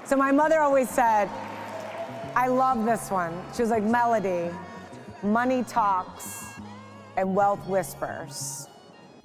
So my mother always said, I love this one. She was like, Mellody, money talks and wealth whispers.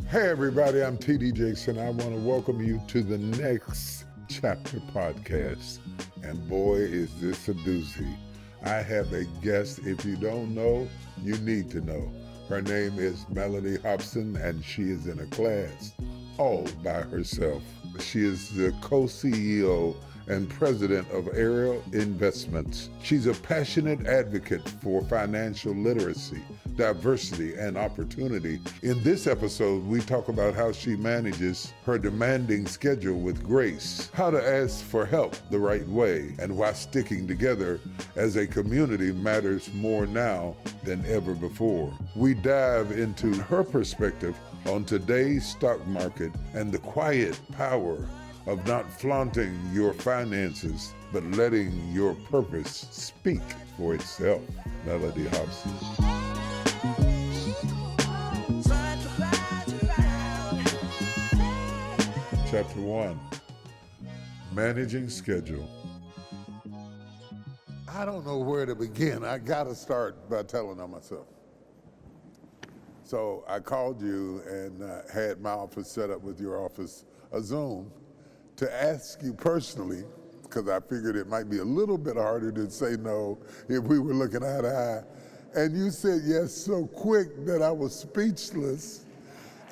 Hey everybody, I'm T.D. Jakes and I want to welcome you to the Next Chapter podcast. And boy, is this a doozy. I have a guest, if you don't know, you need to know. Her name is Mellody Hobson and she is in a class all by herself. She is the co-CEO and president of Ariel Investments. She's a passionate advocate for financial literacy, diversity, and opportunity. In this episode, we talk about how she manages her demanding schedule with grace, how to ask for help the right way, and why sticking together as a community matters more now than ever before. We dive into her perspective on today's stock market and the quiet power of not flaunting your finances, but letting your purpose speak for itself. Mellody Hobson. Chapter 1, Managing Schedule. I don't know where to begin. I gotta start by telling on myself. So I called you and had my office set up with your office, a Zoom, to ask you personally, because I figured it might be a little bit harder to say no if we were looking eye to eye. And you said yes so quick that I was speechless.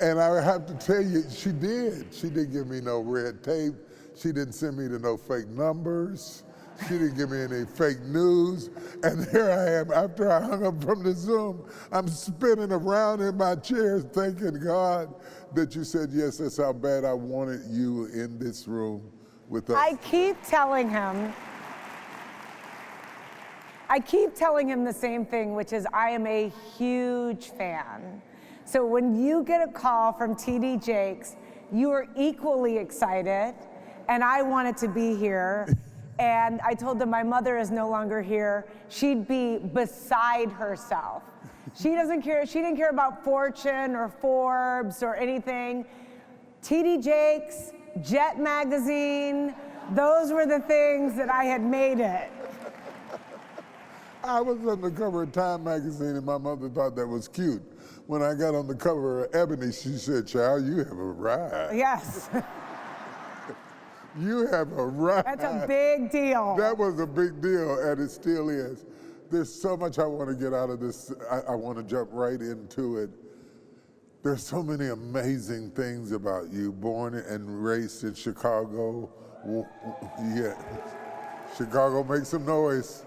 And I have to tell you, she did. She didn't give me no red tape. She didn't send me to no fake numbers. She didn't give me any fake news. And here I am, after I hung up from the Zoom, I'm spinning around in my chair thanking God that you said yes. That's how bad I wanted you in this room with us. I keep telling him the same thing, which is I am a huge fan. So when you get a call from T.D. Jakes, you are equally excited, and I wanted to be here. And I told them my mother is no longer here. She'd be beside herself. She doesn't care. She didn't care about Fortune or Forbes or anything. T.D. Jakes, Jet Magazine, those were the things that I had made it. I was on the cover of Time magazine and my mother thought that was cute. When I got on the cover of Ebony, she said, "Child, you have arrived." Yes. You have arrived. That's a big deal. That was a big deal, and it still is. There's so much I want to get out of this. I want to jump right into it. There's so many amazing things about you. Born and raised in Chicago. Yeah. Chicago, make some noise.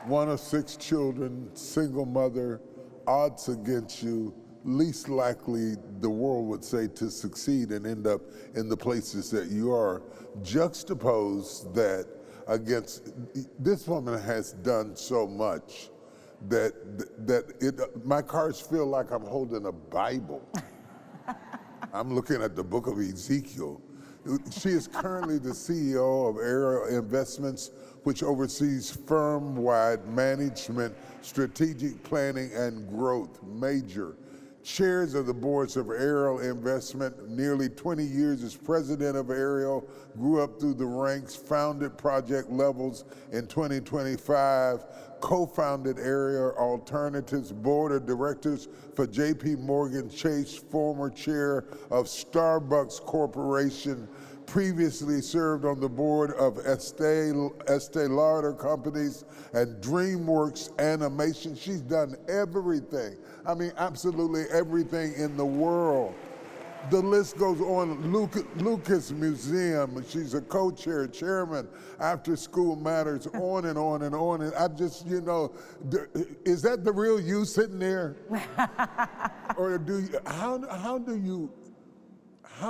One of 6 children, single mother, odds against you, least likely the world would say to succeed and end up in the places that you are. Juxtapose that against, this woman has done so much that my cards feel like I'm holding a Bible. I'm looking at the book of Ezekiel. She is currently the CEO of Ariel Investments, which oversees firm-wide management, strategic planning, and growth. Major. Chairs of the boards of Ariel Investment, nearly 20 years as president of Ariel, grew up through the ranks, founded Project Levels in 2025, co-founded Ariel Alternatives, board of directors for J.P. Morgan Chase, former chair of Starbucks Corporation, previously served on the board of Estee Lauder Companies and DreamWorks Animation. She's done everything. I mean, absolutely everything in the world. The list goes on. Lucas Museum, she's a co-chair, chairman, After School Matters, on and on and on. And I just, you know, is that the real you sitting there? Or how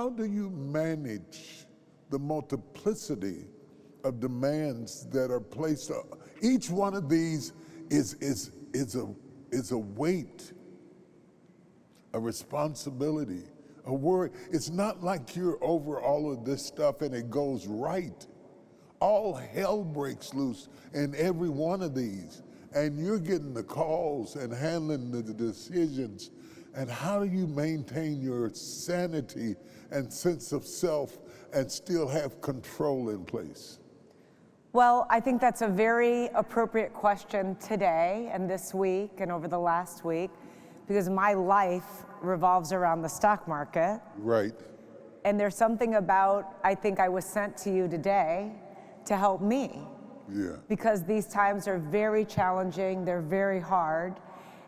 do you manage the multiplicity of demands that are placed on? Each one of these is a weight, a responsibility, a worry. It's not like you're over all of this stuff and it goes right. All hell breaks loose in every one of these. And you're getting the calls and handling the decisions. And how do you maintain your sanity and sense of self and still have control in place? Well, I think that's a very appropriate question today and this week and over the last week, because my life revolves around the stock market. Right. And there's something about, I think I was sent to you today to help me. Yeah. Because these times are very challenging, they're very hard.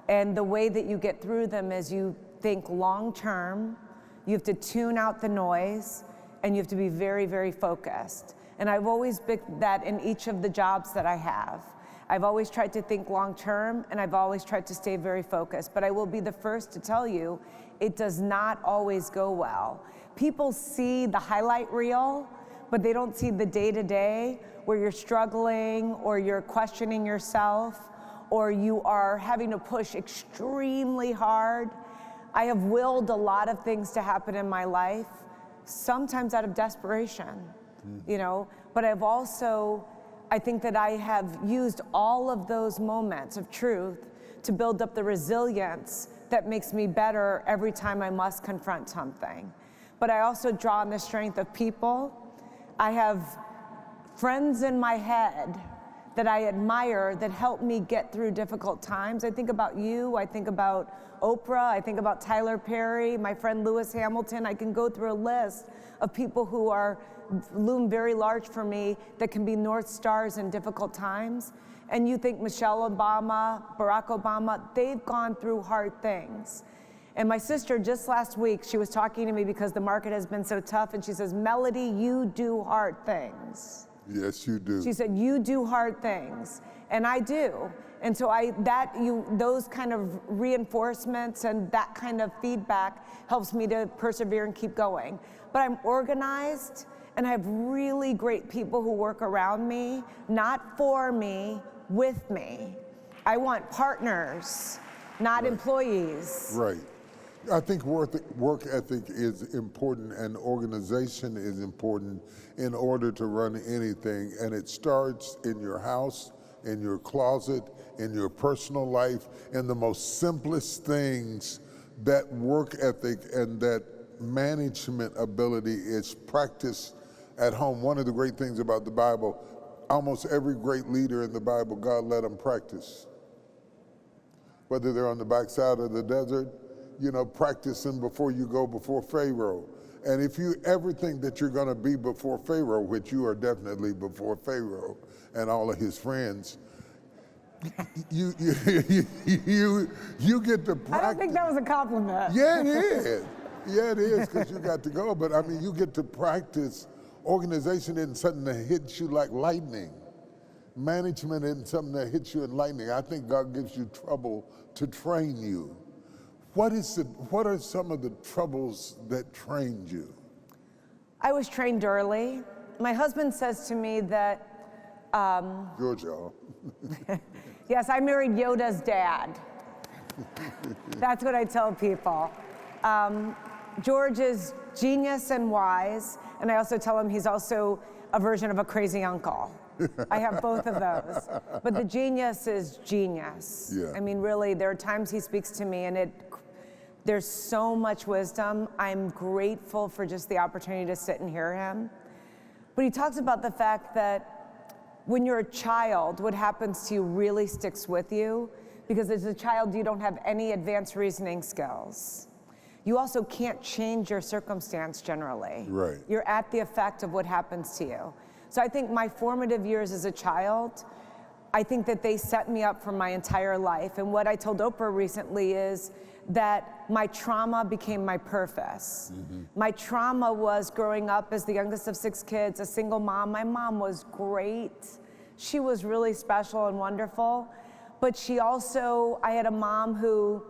And the way that you get through them is you think long term, you have to tune out the noise, and you have to be very, very focused. And I've always been that in each of the jobs that I have. I've always tried to think long term, and I've always tried to stay very focused. But I will be the first to tell you, it does not always go well. People see the highlight reel, but they don't see the day-to-day where you're struggling, or you're questioning yourself, or you are having to push extremely hard. I have willed a lot of things to happen in my life, sometimes out of desperation, you know, but I've also, I think that I have used all of those moments of truth to build up the resilience that makes me better every time I must confront something. But I also draw on the strength of people. I have friends in my head that I admire that help me get through difficult times. I think about you, I think about Oprah, I think about Tyler Perry, my friend Lewis Hamilton. I can go through a list of people who loom very large for me that can be North Stars in difficult times. And you think Michelle Obama, Barack Obama, they've gone through hard things. And my sister, just last week, she was talking to me because the market has been so tough, and she says, Mellody, you do hard things. Yes, you do. She said, you do hard things, and I do. And so those kind of reinforcements and that kind of feedback helps me to persevere and keep going. But I'm organized, and I have really great people who work around me, not for me, with me. I want partners, not employees. Right. I think work ethic is important, and organization is important in order to run anything. And it starts in your house, in your closet, in your personal life, in the most simplest things. That work ethic and that management ability is practiced at home. One of the great things about the Bible, almost every great leader in the Bible, God let them practice. Whether they're on the backside of the desert, you know, practicing before you go before Pharaoh. And if you ever think that you're going to be before Pharaoh, which you are definitely before Pharaoh and all of his friends, you get to practice. I don't think that was a compliment. Yeah, it is. Yeah, it is, because you got to go. But I mean, you get to practice. Organization isn't something that hits you like lightning. Management isn't something that hits you in lightning. I think God gives you trouble to train you. What are some of the troubles that trained you? I was trained early. My husband says to me that, Good, y'all. yes, I married Yoda's dad. That's what I tell people. George is genius and wise, and I also tell him he's also a version of a crazy uncle. I have both of those. But the genius is genius. Yeah. I mean, really, there are times he speaks to me, and there's so much wisdom. I'm grateful for just the opportunity to sit and hear him. But he talks about the fact that when you're a child, what happens to you really sticks with you, because as a child, you don't have any advanced reasoning skills. You also can't change your circumstance generally. Right. You're at the effect of what happens to you. So I think my formative years as a child, I think that they set me up for my entire life. And what I told Oprah recently is that my trauma became my purpose. Mm-hmm. My trauma was growing up as the youngest of 6 kids, a single mom. My mom was great. She was really special and wonderful. But I had a mom who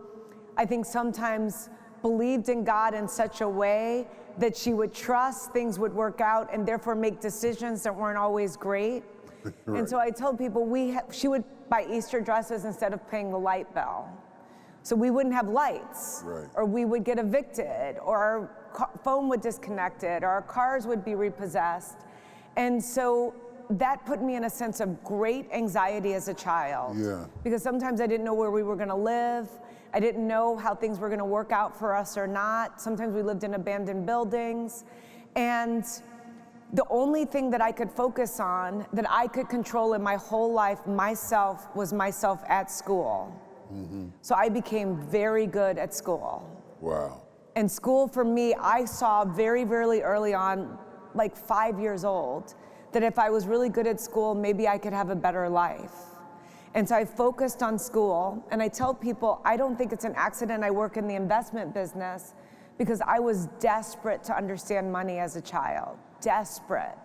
I think sometimes believed in God in such a way that she would trust things would work out and therefore make decisions that weren't always great. Right. And so I told people she would buy Easter dresses instead of paying the light bill. So we wouldn't have lights, right. Or we would get evicted, or our phone would disconnect it, or our cars would be repossessed. And so that put me in a sense of great anxiety as a child. Yeah. Because sometimes I didn't know where we were gonna live. I didn't know how things were gonna work out for us or not. Sometimes we lived in abandoned buildings. And the only thing that I could focus on, that I could control in my whole life, myself, was myself at school. So I became very good at school. Wow. And school for me, I saw very, very early on, like 5 years old, that if I was really good at school, maybe I could have a better life. And so I focused on school, and I tell people, I don't think it's an accident I work in the investment business, because I was desperate to understand money as a child, desperate.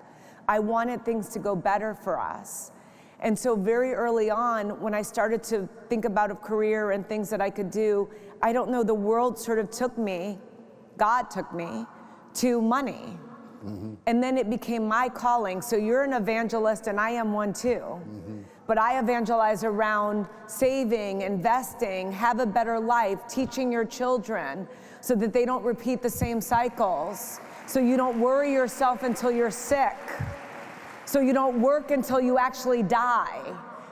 I wanted things to go better for us. And so very early on, when I started to think about a career and things that I could do, I don't know, the world sort of took me, God took me, to money. And then it became my calling. So you're an evangelist, and I am one too. But I evangelize around saving, investing, have a better life, teaching your children so that they don't repeat the same cycles. So you don't worry yourself until you're sick. So you don't work until you actually die.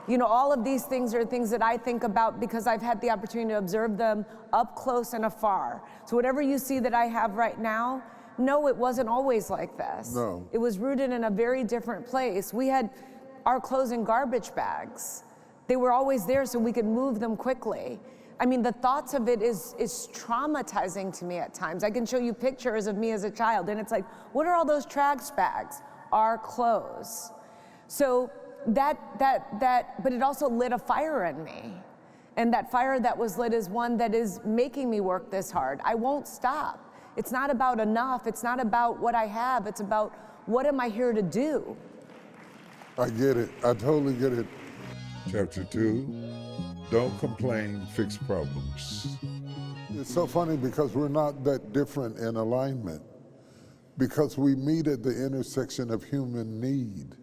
You know, all of these things are things that I think about because I've had the opportunity to observe them up close and afar. So whatever you see that I have right now, no, it wasn't always like this. No. It was rooted in a very different place. We had our clothes in garbage bags. They were always there so we could move them quickly. I mean, the thoughts of it is traumatizing to me at times. I can show you pictures of me as a child, and it's like, what are all those trash bags? Our clothes. So but it also lit a fire in me. And that fire that was lit is one that is making me work this hard. I won't stop. It's not about enough. It's not about what I have. It's about what am I here to do? I get it. I totally get it. Chapter 2, don't complain, fix problems. It's so funny because we're not that different in alignment, because we meet at the intersection of human need.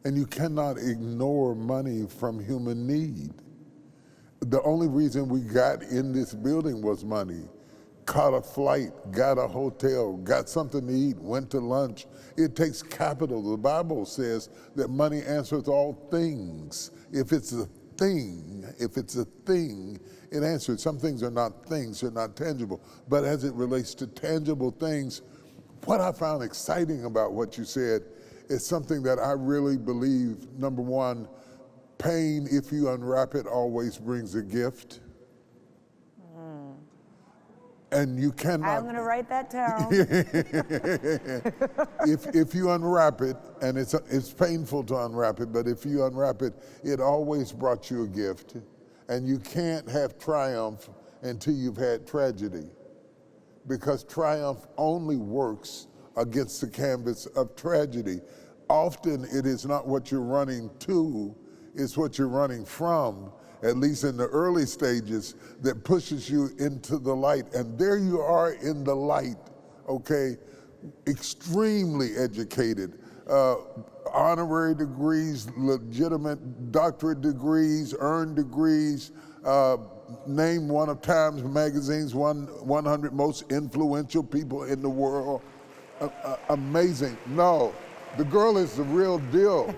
And you cannot ignore money from human need. The only reason we got in this building was money. Caught a flight, got a hotel, got something to eat, went to lunch. It takes capital. The Bible says that money answers all things. If it's a thing, it answers. Some things are not things, they're not tangible. But as it relates to tangible things, what I found exciting about what you said is something that I really believe. Number one, pain, if you unwrap it, always brings a gift. And you cannot. I'm going to write that down. if you unwrap it, and it's painful to unwrap it, but if you unwrap it, it always brought you a gift. And you can't have triumph until you've had tragedy, because triumph only works against the canvas of tragedy. Often it is not what you're running to, it's what you're running from, at least in the early stages, that pushes you into the light. And there you are in the light, okay? Extremely educated, honorary degrees, legitimate doctorate degrees, earned degrees, named one of Times Magazine's 100 most influential people in the world. Amazing. No, the girl is the real deal.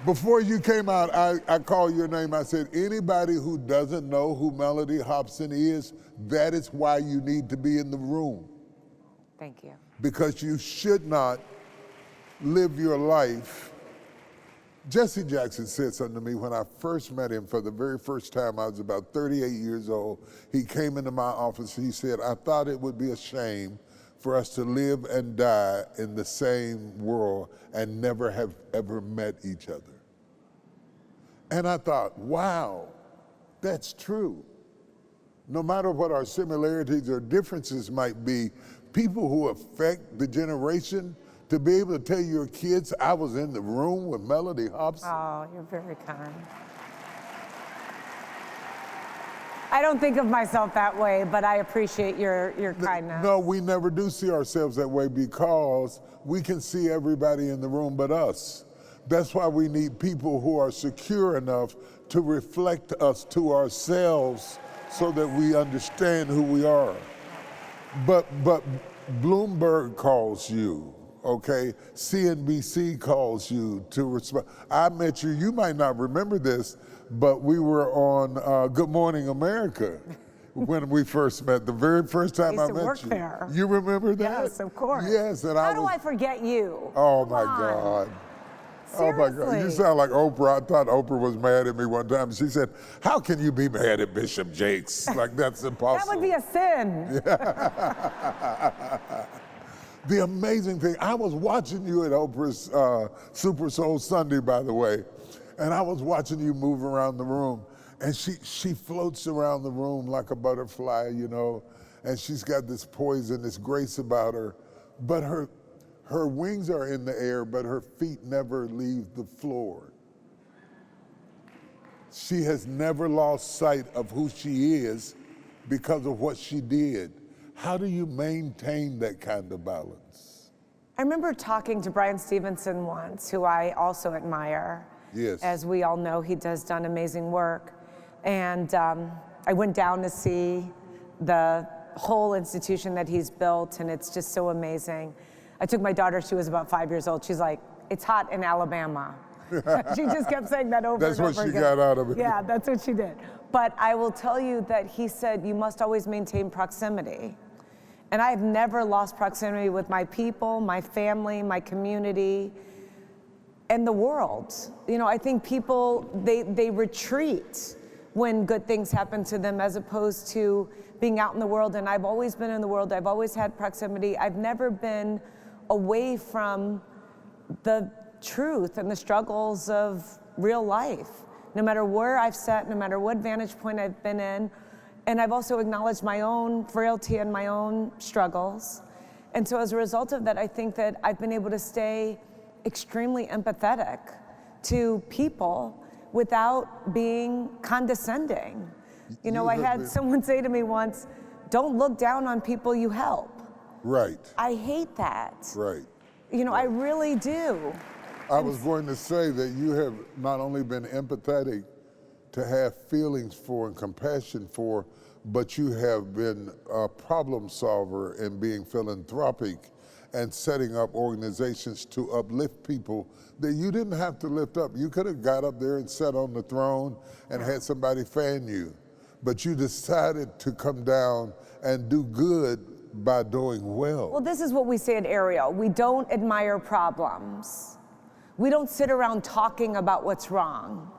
Before you came out, I called your name. I said, anybody who doesn't know who Mellody Hobson is, that is why you need to be in the room. Thank you. Because you should not live your life. Jesse Jackson said something to me when I first met him for the very first time. I was about 38 years old. He came into my office. He said, I thought it would be a shame for us to live and die in the same world and never have ever met each other. And I thought, wow, that's true. No matter what our similarities or differences might be, people who affect the generation, to be able to tell your kids, I was in the room with Mellody Hobson. Oh, you're very kind. I don't think of myself that way, but I appreciate your kindness. No, we never do see ourselves that way, because we can see everybody in the room but us. That's why we need people who are secure enough to reflect us to ourselves so that we understand who we are. But Bloomberg calls you, okay? CNBC calls you to respond. I met you might not remember this, but we were on Good Morning America, when we first met, the very first time I used to met work you. there. You remember that? Yes, of course. Yes, and How do I forget you? Oh Come my on. God. Seriously. Oh my God, you sound like Oprah. I thought Oprah was mad at me one time. She said, "How can you be mad at Bishop Jakes? Like, that's impossible." That would be a sin. The amazing thing, I was watching you at Oprah's Super Soul Sunday, by the way, and I was watching you move around the room, and she floats around the room like a butterfly, you know, and she's got this poise and this grace about her, but her wings are in the air, but her feet never leave the floor. She has never lost sight of who she is because of what she did. How do you maintain that kind of balance? I remember talking to Brian Stevenson once, who I also admire. Yes. As we all know, he has done amazing work. And I went down to see the whole institution that he's built, and it's just so amazing. I took my daughter, she was about 5 years old. She's like, "It's hot in Alabama." She just kept saying that over That's and what over she again. got out of it. Yeah, that's what she did. But I will tell you that he said, you must always maintain proximity. And I've never lost proximity with my people, my family, my community, and the world. You know, I think people, they retreat when good things happen to them as opposed to being out in the world. And I've always been in the world. I've always had proximity. I've never been away from the truth and the struggles of real life, no matter where I've sat, no matter what vantage point I've been in. And I've also acknowledged my own frailty and my own struggles. And so as a result of that, I think that I've been able to stay extremely empathetic to people without being condescending. You know, I had someone say to me once, "Don't look down on people you help." Right. I hate that. Right. You know, I really do. I was going to say that you have not only been empathetic to have feelings for and compassion for, but you have been a problem solver and being philanthropic and setting up organizations to uplift people that you didn't have to lift up. You could have got up there and sat on the throne and had somebody fan you, but you decided to come down and do good by doing well. Well, this is what we say at Ariel. We don't admire problems. We don't sit around talking about what's wrong.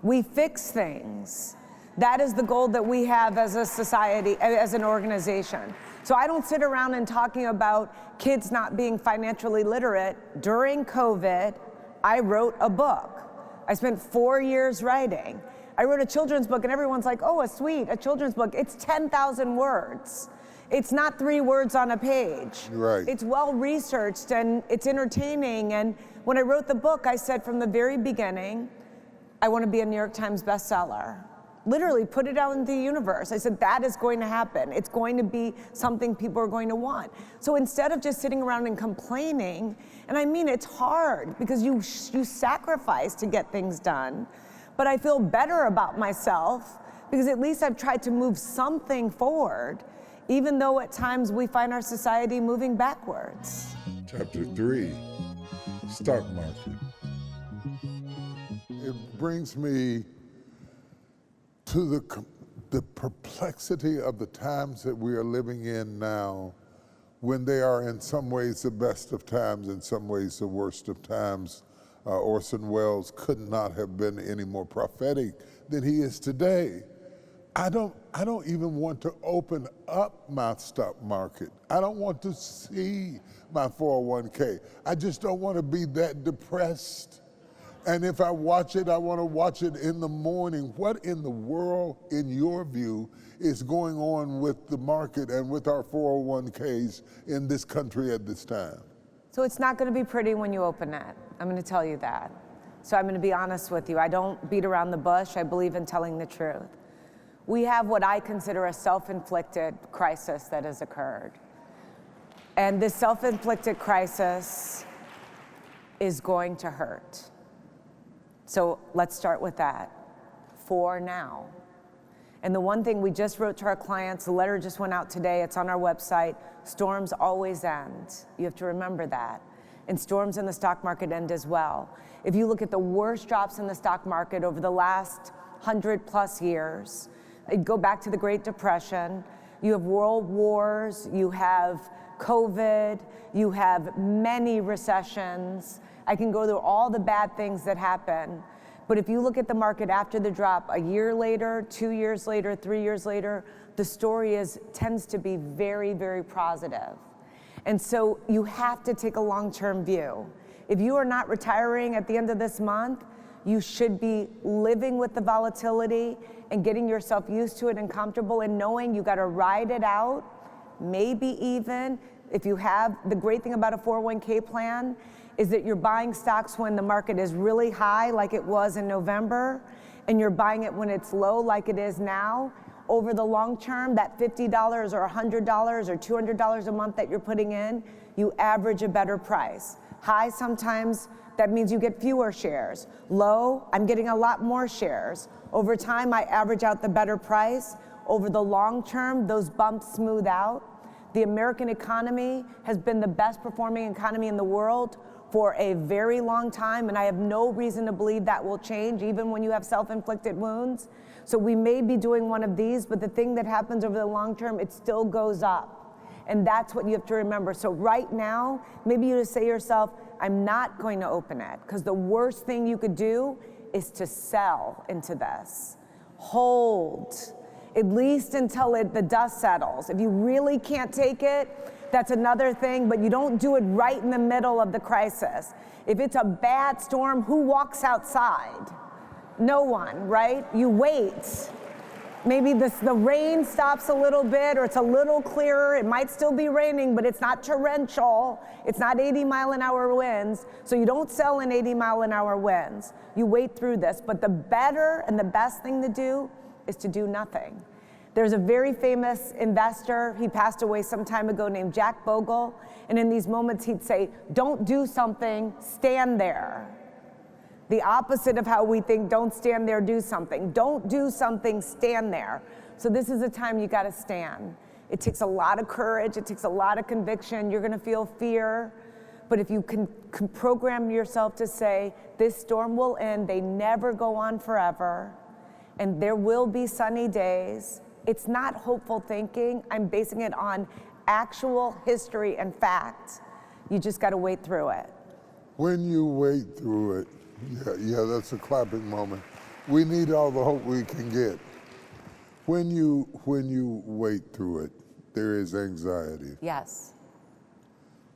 We fix things. That is the goal that we have as a society, as an organization. So I don't sit around and talking about kids not being financially literate. During COVID, I wrote a book. I spent 4 years writing. I wrote a children's book and everyone's like, "Oh, a children's book." It's 10,000 words. It's not 3 words on a page. Right. It's well researched and it's entertaining. And when I wrote the book, I said from the very beginning, I want to be a New York Times bestseller. Literally put it out into the universe. I said, that is going to happen. It's going to be something people are going to want. So instead of just sitting around and complaining, and I mean, it's hard because you sacrifice to get things done, but I feel better about myself because at least I've tried to move something forward, even though at times we find our society moving backwards. Chapter 3, stock market. It brings me to the perplexity of the times that we are living in now, when they are in some ways the best of times, in some ways the worst of times. Orson Welles could not have been any more prophetic than he is today. I don't even want to open up my stock market. I don't want to see my 401k. I just don't want to be that depressed. And if I watch it, I want to watch it in the morning. What in the world, in your view, is going on with the market and with our 401ks in this country at this time? So it's not going to be pretty when you open it. I'm going to tell you that. So I'm going to be honest with you. I don't beat around the bush. I believe in telling the truth. We have what I consider a self-inflicted crisis that has occurred. And this self-inflicted crisis is going to hurt. So let's start with that, for now. And the one thing we just wrote to our clients, the letter just went out today, it's on our website, storms always end. You have to remember that. And storms in the stock market end as well. If you look at the worst drops in the stock market over the last 100+ years, Go back to the Great Depression. You have world wars, you have COVID, you have many recessions. I can go through all the bad things that happen. But if you look at the market after the drop, a year later, 2 years later, 3 years later, the story tends to be very, very positive. And so you have to take a long-term view. If you are not retiring at the end of this month, you should be living with the volatility and getting yourself used to it and comfortable and knowing you got to ride it out. Maybe even if you have, the great thing about a 401k plan is that you're buying stocks when the market is really high, like it was in November, and you're buying it when it's low, like it is now. Over the long term, that $50 or $100 or $200 a month that you're putting in, you average a better price. High, sometimes that means you get fewer shares. Low, I'm getting a lot more shares. Over time, I average out the better price. Over the long term, those bumps smooth out. The American economy has been the best performing economy in the world for a very long time, and I have no reason to believe that will change, even when you have self-inflicted wounds. So we may be doing one of these, but the thing that happens over the long term, it still goes up. And that's what you have to remember. So right now, maybe you just say to yourself, I'm not going to open it, because the worst thing you could do is to sell into this. Hold, at least until the dust settles. If you really can't take it, that's another thing, but you don't do it right in the middle of the crisis. If it's a bad storm, who walks outside? No one, right? You wait. Maybe the rain stops a little bit, or it's a little clearer. It might still be raining, but it's not torrential. It's not 80-mile-an-hour winds. So you don't sell in 80-mile-an-hour winds. You wait through this. But the better and the best thing to do is to do nothing. There's a very famous investor, he passed away some time ago, named Jack Bogle. And in these moments, he'd say, don't do something, stand there. The opposite of how we think, don't stand there, do something. Don't do something, stand there. So this is a time you gotta stand. It takes a lot of courage, it takes a lot of conviction, you're gonna feel fear. But if you can program yourself to say, this storm will end, they never go on forever, and there will be sunny days. It's not hopeful thinking, I'm basing it on actual history and fact. You just gotta wait through it. When you wait through it, yeah, that's a clapping moment. We need all the hope we can get. When you wait through it, there is anxiety. Yes.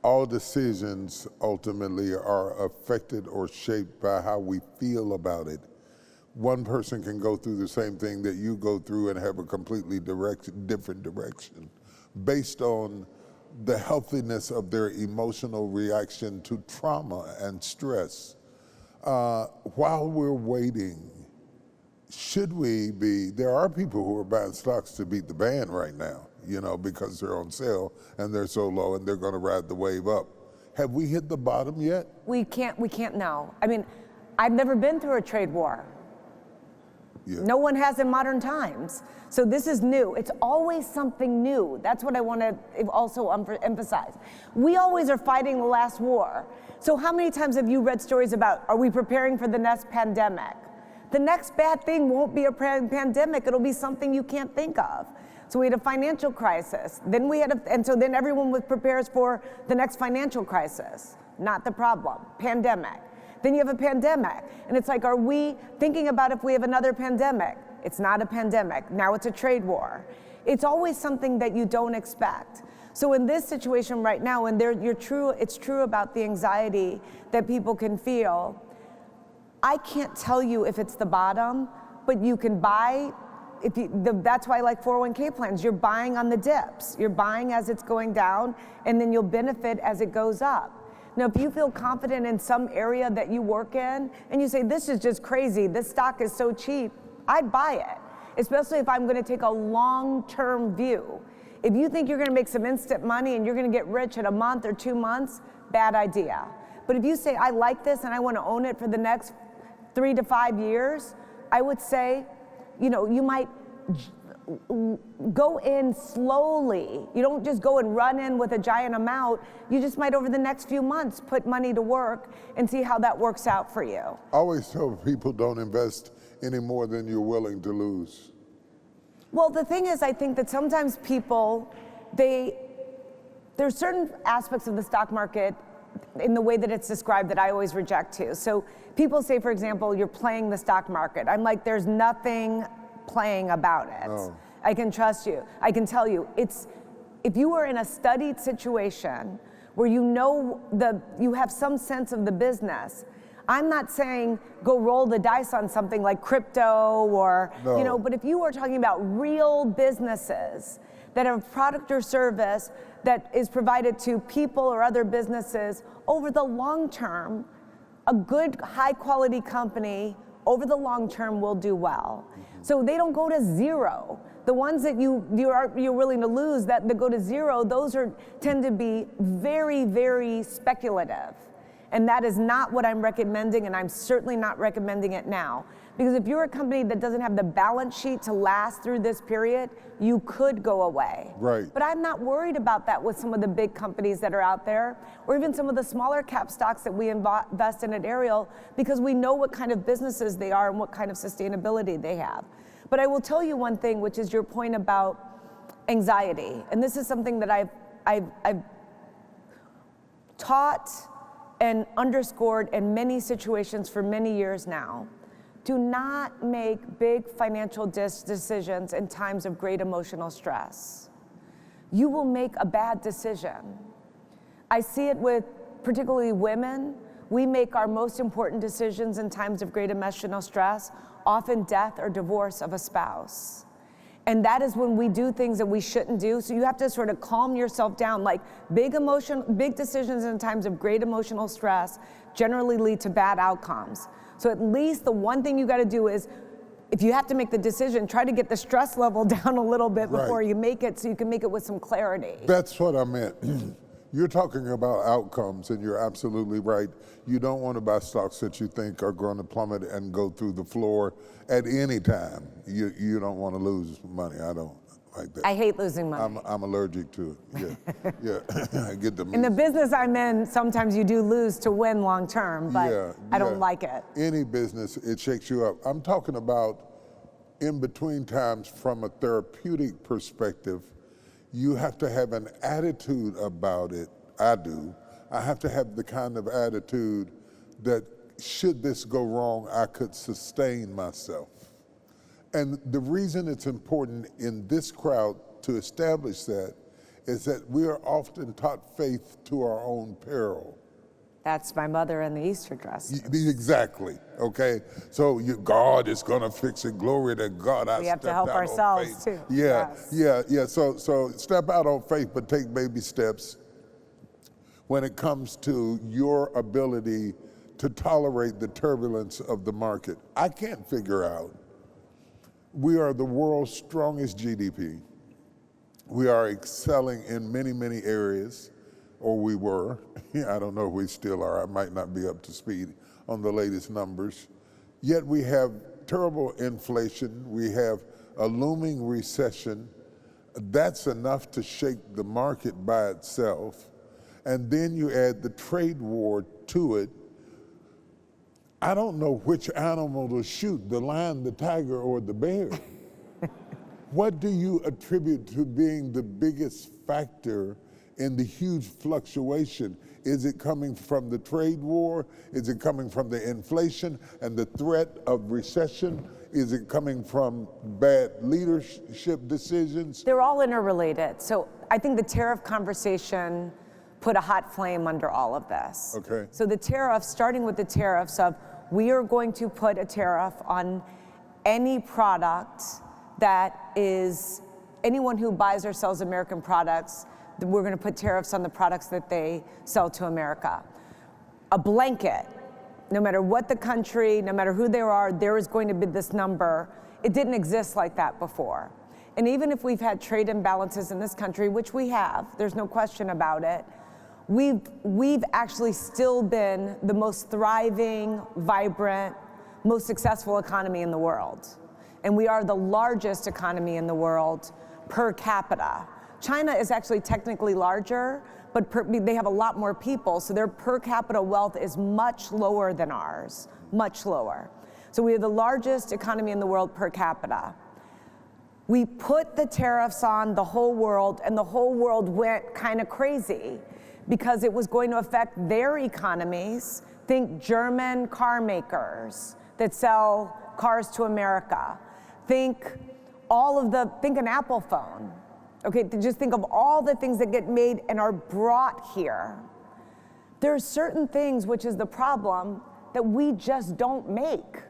All decisions ultimately are affected or shaped by how we feel about it. One person can go through the same thing that you go through and have a completely different direction based on the healthiness of their emotional reaction to trauma and stress. While we're waiting, should we be, there are people who are buying stocks to beat the band right now, you know, because they're on sale and they're so low and they're gonna ride the wave up. Have we hit the bottom yet? We can't know. I mean, I've never been through a trade war. Yeah. No one has in modern times. So this is new. It's always something new. That's what I want to also emphasize. We always are fighting the last war. So how many times have you read stories about, are we preparing for the next pandemic? The next bad thing won't be a pandemic. It'll be something you can't think of. So we had a financial crisis. Then then everyone prepares for the next financial crisis. Not the problem. Pandemic. Then you have a pandemic, and it's like, are we thinking about if we have another pandemic? It's not a pandemic, now it's a trade war. It's always something that you don't expect. So in this situation right now, and it's true about the anxiety that people can feel. I can't tell you if it's the bottom, but you can buy, that's why I like 401k plans. You're buying on the dips. You're buying as it's going down, and then you'll benefit as it goes up. Now, if you feel confident in some area that you work in, and you say, this is just crazy, this stock is so cheap, I'd buy it, especially if I'm gonna take a long-term view. If you think you're gonna make some instant money and you're gonna get rich in a month or 2 months, bad idea. But if you say, I like this and I wanna own it for the next 3 to 5 years, I would say, you know, you might go in slowly. You don't just go and run in with a giant amount. You just might, over the next few months, put money to work and see how that works out for you. I always tell people, don't invest any more than you're willing to lose. Well, the thing is, I think that sometimes people, there's certain aspects of the stock market in the way that it's described that I always reject too. So people say, for example, you're playing the stock market. I'm like, there's nothing playing about it. Oh. I can trust you. I can tell you, if you are in a studied situation where you have some sense of the business, I'm not saying go roll the dice on something like crypto or, No. but if you are talking about real businesses that have product or service that is provided to people or other businesses over the long term, a good high quality company over the long term will do well. So they don't go to zero. The ones that you're willing to lose that go to zero, those tend to be very, very speculative. And that is not what I'm recommending, and I'm certainly not recommending it now. Because if you're a company that doesn't have the balance sheet to last through this period, you could go away. Right. But I'm not worried about that with some of the big companies that are out there, or even some of the smaller cap stocks that we invest in at Ariel, because we know what kind of businesses they are and what kind of sustainability they have. But I will tell you one thing, which is your point about anxiety. And this is something that I've taught and underscored in many situations for many years now. Do not make big financial decisions in times of great emotional stress. You will make a bad decision. I see it with particularly women. We make our most important decisions in times of great emotional stress, often death or divorce of a spouse. And that is when we do things that we shouldn't do. So you have to sort of calm yourself down. Like big decisions in times of great emotional stress generally lead to bad outcomes. So at least the one thing you got to do is, if you have to make the decision, try to get the stress level down a little bit before you make it, so you can make it with some clarity. That's what I meant. You're talking about outcomes, and you're absolutely right. You don't want to buy stocks that you think are going to plummet and go through the floor at any time. You don't want to lose money. I don't like that. I hate losing money. I'm allergic to it. Yeah, I get the. In the business I'm in, sometimes you do lose to win long term, but I don't like it. Any business, it shakes you up. I'm talking about in between times from a therapeutic perspective. You have to have an attitude about it. I do. I have to have the kind of attitude that should this go wrong, I could sustain myself. And the reason it's important in this crowd to establish that is that we are often taught faith to our own peril. That's my mother in the Easter dress. Exactly, okay? So God is gonna fix it, glory to God. We have to help ourselves too. Yeah, yes. So step out on faith, but take baby steps when it comes to your ability to tolerate the turbulence of the market. I can't figure out, we are the world's strongest GDP. We are excelling in many, many areas. Or we were. I don't know if we still are. I might not be up to speed on the latest numbers. Yet we have terrible inflation. We have a looming recession. That's enough to shake the market by itself. And then you add the trade war to it. I don't know which animal to shoot, the lion, the tiger, or the bear. What do you attribute to being the biggest factor in the huge fluctuation? Is it coming from the trade war? Is it coming from the inflation and the threat of recession? Is it coming from bad leadership decisions? They're all interrelated. So I think the tariff conversation put a hot flame under all of this. Okay. So the tariffs, starting with the tariffs of, we are going to put a tariff on any product that is, anyone who buys or sells American products, we're going to put tariffs on the products that they sell to America. A blanket, no matter what the country, no matter who they are, there is going to be this number. It didn't exist like that before. And even if we've had trade imbalances in this country, which we have, there's no question about it, we've actually still been the most thriving, vibrant, most successful economy in the world. And we are the largest economy in the world per capita. China is actually technically larger, but they have a lot more people, so their per capita wealth is much lower than ours, much lower. So we are the largest economy in the world per capita. We put the tariffs on the whole world, and the whole world went kind of crazy because it was going to affect their economies. Think German car makers that sell cars to America. Think an Apple phone. Okay, just think of all the things that get made and are brought here. There are certain things, which is the problem, that we just don't make.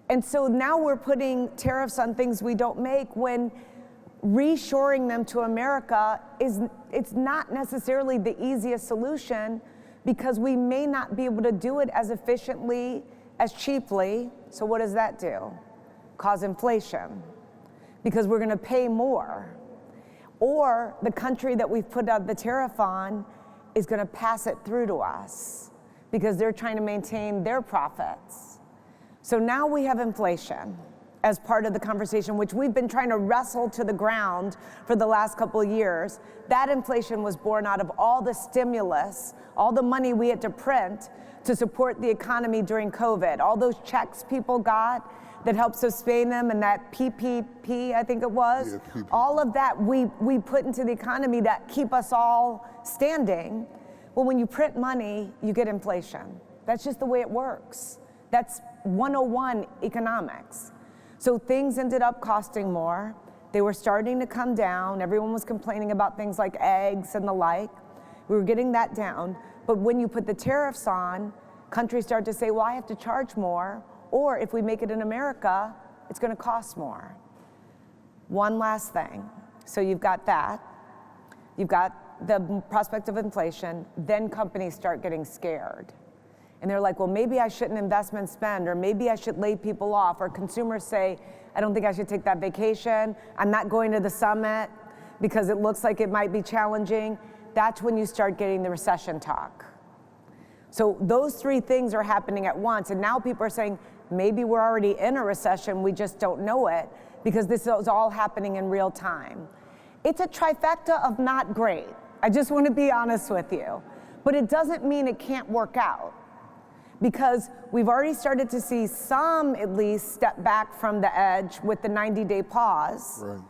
And so now we're putting tariffs on things we don't make when reshoring them to America it's not necessarily the easiest solution because we may not be able to do it as efficiently, as cheaply. So what does that do? Cause inflation because we're gonna pay more. Or the country that we've put out the tariff on is gonna pass it through to us because they're trying to maintain their profits. So now we have inflation as part of the conversation, which we've been trying to wrestle to the ground for the last couple of years. That inflation was born out of all the stimulus, all the money we had to print to support the economy during COVID, all those checks people got that helped sustain them, and that PPP, I think it was. Yeah, all of that we put into the economy that keep us all standing. Well, when you print money, you get inflation. That's just the way it works. That's 101 economics. So things ended up costing more. They were starting to come down. Everyone was complaining about things like eggs and the like. We were getting that down. But when you put the tariffs on, countries start to say, well, I have to charge more, or if we make it in America, it's gonna cost more. One last thing. So you've got that. You've got the prospect of inflation. Then companies start getting scared. And they're like, well, maybe I shouldn't invest and spend, or maybe I should lay people off, or consumers say, I don't think I should take that vacation. I'm not going to the summit because it looks like it might be challenging. That's when you start getting the recession talk. So those three things are happening at once, and now people are saying, maybe we're already in a recession, we just don't know it, because this is all happening in real time. It's a trifecta of not great. I just want to be honest with you. But it doesn't mean it can't work out, because we've already started to see some, at least, step back from the edge with the 90-day pause, right.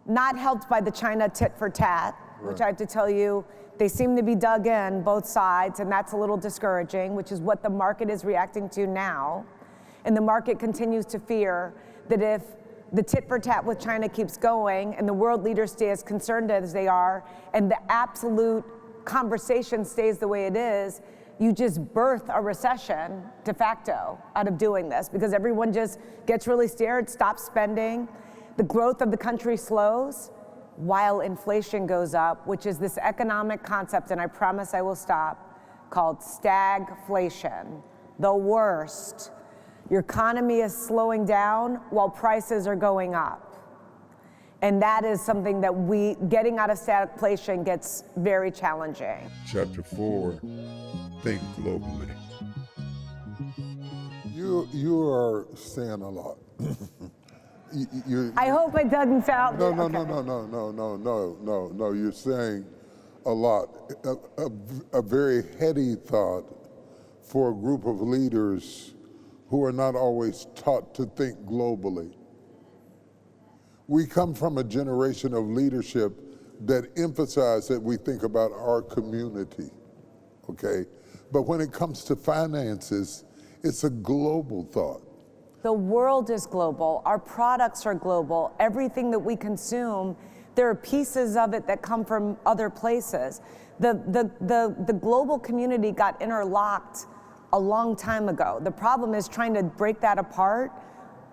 Not helped by the China tit for tat, right. Which I have to tell you, they seem to be dug in, both sides, and that's a little discouraging, which is what the market is reacting to now. And the market continues to fear that if the tit for tat with China keeps going and the world leaders stay as concerned as they are, and the absolute conversation stays the way it is, you just birth a recession de facto out of doing this, because everyone just gets really scared, stops spending, the growth of the country slows while inflation goes up, which is this economic concept, and I promise I will stop, called stagflation, the worst. Your economy is slowing down while prices are going up. And that is something that getting out of stagflation gets very challenging. Chapter 4, think globally. You are saying a lot. I hope it doesn't sound. No. You're saying a lot. A very heady thought for a group of leaders who are not always taught to think globally. We come from a generation of leadership that emphasize that we think about our community, okay? But when it comes to finances, it's a global thought. The world is global, our products are global, everything that we consume, there are pieces of it that come from other places. The global community got interlocked a long time ago. The problem is trying to break that apart.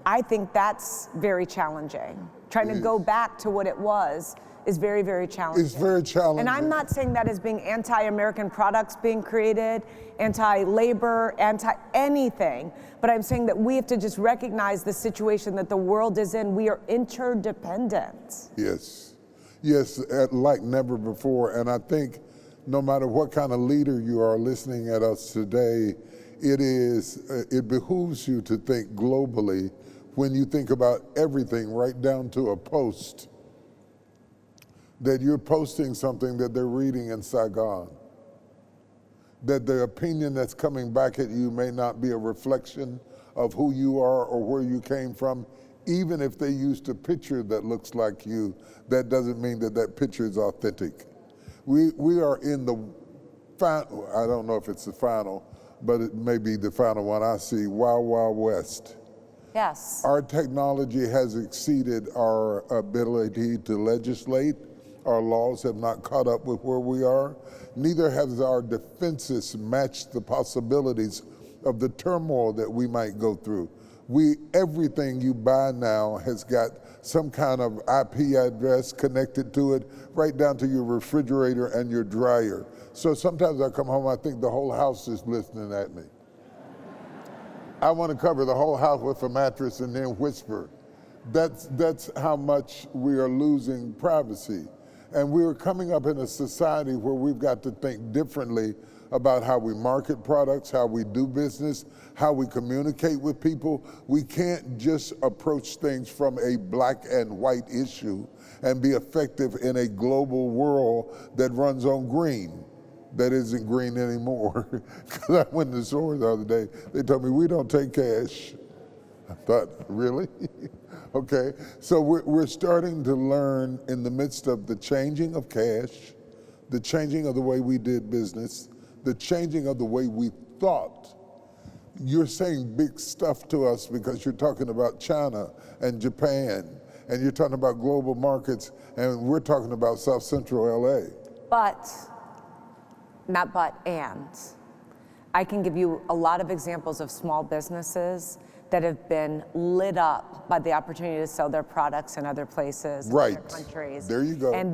I think that's very challenging. Trying to go back to what it was is very, very challenging. It's very challenging. And I'm not saying that as being anti-American products being created, anti-labor, anti-anything, but I'm saying that we have to just recognize the situation that the world is in. We are interdependent. Yes, like never before. And I think no matter what kind of leader you are listening at us today, it behooves you to think globally when you think about everything, right down to a post, that you're posting something that they're reading in Saigon, that the opinion that's coming back at you may not be a reflection of who you are or where you came from, even if they used a picture that looks like you, that doesn't mean that that picture is authentic. We are in the final, I don't know if it's the final, but it may be the final one I see, Wild Wild West. Yes. Our technology has exceeded our ability to legislate. Our laws have not caught up with where we are. Neither has our defenses matched the possibilities of the turmoil that we might go through. Everything you buy now has got some kind of IP address connected to it, right down to your refrigerator and your dryer. So sometimes I come home, I think the whole house is listening at me. I want to cover the whole house with a mattress and then whisper. That's how much we are losing privacy. And we are coming up in a society where we've got to think differently about how we market products, how we do business, how we communicate with people. We can't just approach things from a black and white issue and be effective in a global world that runs on green. That isn't green anymore. Because I went to the store the other day, they told me, we don't take cash. I thought, really? Okay, so we're starting to learn in the midst of the changing of cash, the changing of the way we did business, the changing of the way we thought. You're saying big stuff to us because you're talking about China and Japan, and you're talking about global markets, and we're talking about South Central LA. But, not but, and. I can give you a lot of examples of small businesses that have been lit up by the opportunity to sell their products in other places, in other countries. There you go. And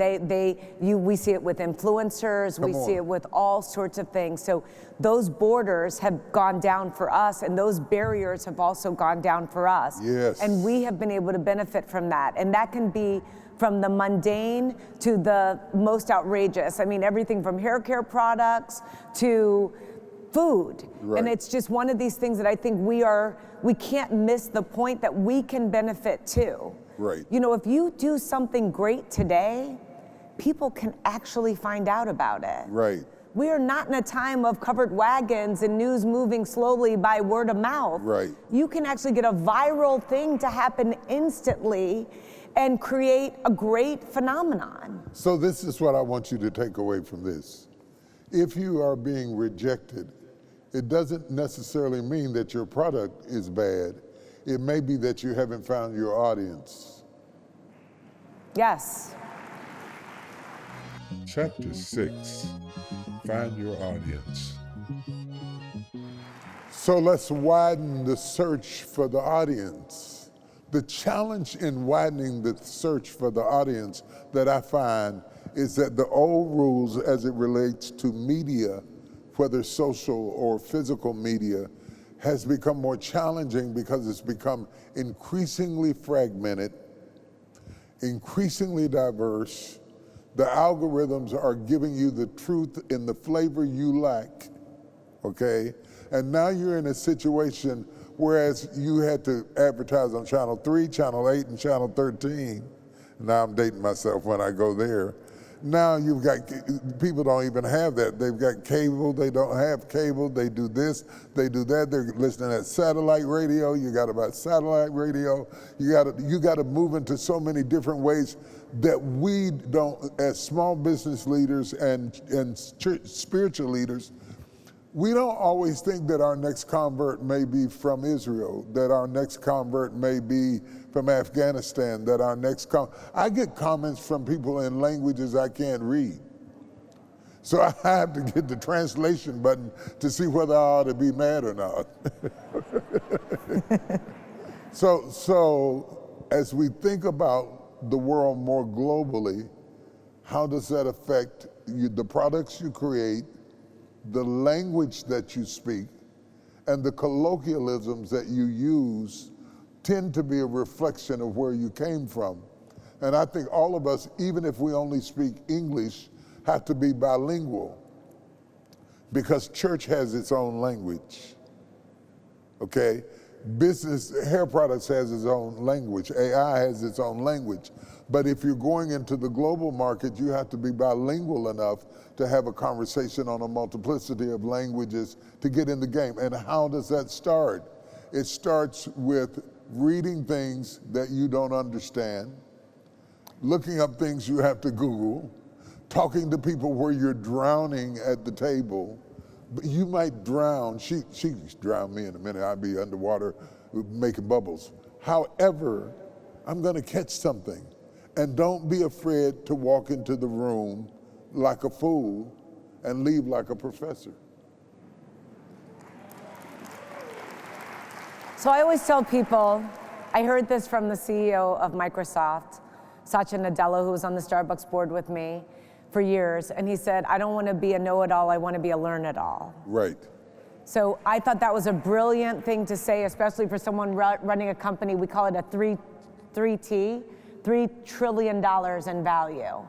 we see it with influencers, we see it with all sorts of things. So those borders have gone down for us, and those barriers have also gone down for us. Yes. And we have been able to benefit from that. And that can be from the mundane to the most outrageous. I mean, everything from hair care products to food. Right. And it's just one of these things that I think we can't miss the point that we can benefit too. Right. You know, if you do something great today, people can actually find out about it. Right. We are not in a time of covered wagons and news moving slowly by word of mouth. Right. You can actually get a viral thing to happen instantly and create a great phenomenon. So this is what I want you to take away from this. If you are being rejected, it doesn't necessarily mean that your product is bad. It may be that you haven't found your audience. Yes. Chapter 6, Find Your Audience. So let's widen the search for the audience. The challenge in widening the search for the audience that I find is that the old rules as it relates to media, whether social or physical media, has become more challenging because it's become increasingly fragmented, increasingly diverse. The algorithms are giving you the truth in the flavor you like, okay? And now you're in a situation whereas you had to advertise on Channel 3, Channel 8, and Channel 13. Now I'm dating myself when I go there. Now you've got, people don't even have that. They've got cable, they don't have cable, they do this, they do that. They're listening at satellite radio. You got about satellite radio. You got to move into so many different ways that we don't, as small business leaders and spiritual leaders, we don't always think that our next convert may be from Israel, that our next convert may be from Afghanistan, that our next I get comments from people in languages I can't read. So I have to get the translation button to see whether I ought to be mad or not. So as we think about the world more globally, how does that affect the products you create, the language that you speak, and the colloquialisms that you use tend to be a reflection of where you came from. And I think all of us, even if we only speak English, have to be bilingual because church has its own language, okay? Business, hair products has its own language, AI has its own language. But if you're going into the global market, you have to be bilingual enough to have a conversation on a multiplicity of languages to get in the game. And how does that start? It starts with reading things that you don't understand, looking up things you have to Google, talking to people where you're drowning at the table. But you might drown. She drown me in a minute. I'd be underwater making bubbles. However, I'm going to catch something. And don't be afraid to walk into the room like a fool and leave like a professor. So I always tell people, I heard this from the CEO of Microsoft, Satya Nadella, who was on the Starbucks board with me for years, and he said, I don't want to be a know-it-all, I want to be a learn-it-all. Right. So I thought that was a brilliant thing to say, especially for someone running a company. We call it a 3T, $3 trillion in value.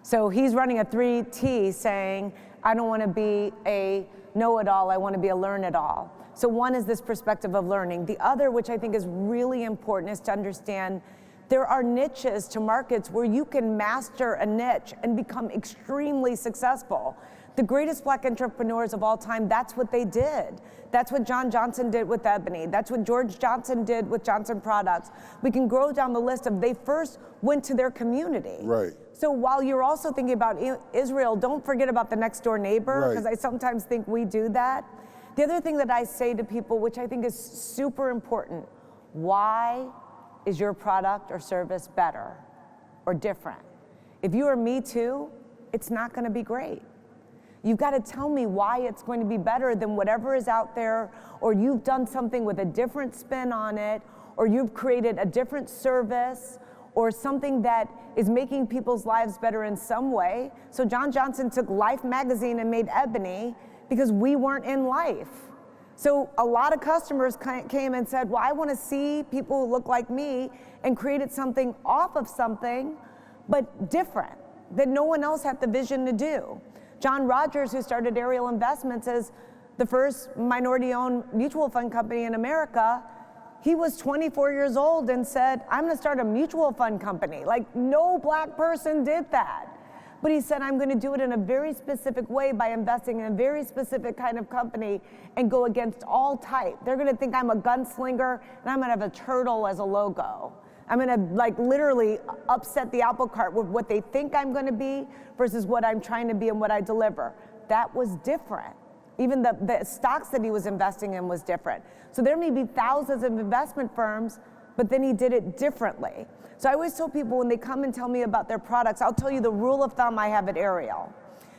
So he's running a 3T saying, I don't want to be a know-it-all, I want to be a learn-it-all. So one is this perspective of learning. The other, which I think is really important, is to understand there are niches to markets where you can master a niche and become extremely successful. The greatest Black entrepreneurs of all time, that's what they did. That's what John Johnson did with Ebony. That's what George Johnson did with Johnson Products. We can grow down the list of they first went to their community. Right. So while you're also thinking about Israel, don't forget about the next door neighbor, because I sometimes think we do that. The other thing that I say to people, which I think is super important, why is your product or service better or different? If you are Me Too, it's not going to be great. You've got to tell me why it's going to be better than whatever is out there, or you've done something with a different spin on it, or you've created a different service, or something that is making people's lives better in some way. So John Johnson took Life magazine and made Ebony because we weren't in Life. So a lot of customers came and said, well, I want to see people who look like me, and created something off of something, but different, that no one else had the vision to do. John Rogers, who started Ariel Investments as the first minority-owned mutual fund company in America, he was 24 years old and said, I'm going to start a mutual fund company. Like, no Black person did that. But he said, I'm going to do it in a very specific way by investing in a very specific kind of company and go against all type. They're going to think I'm a gunslinger, and I'm going to have a turtle as a logo. I'm going to like literally upset the apple cart with what they think I'm going to be versus what I'm trying to be and what I deliver. That was different. Even the stocks that he was investing in was different. So there may be thousands of investment firms, but then he did it differently. So I always tell people when they come and tell me about their products, I'll tell you the rule of thumb I have at Ariel.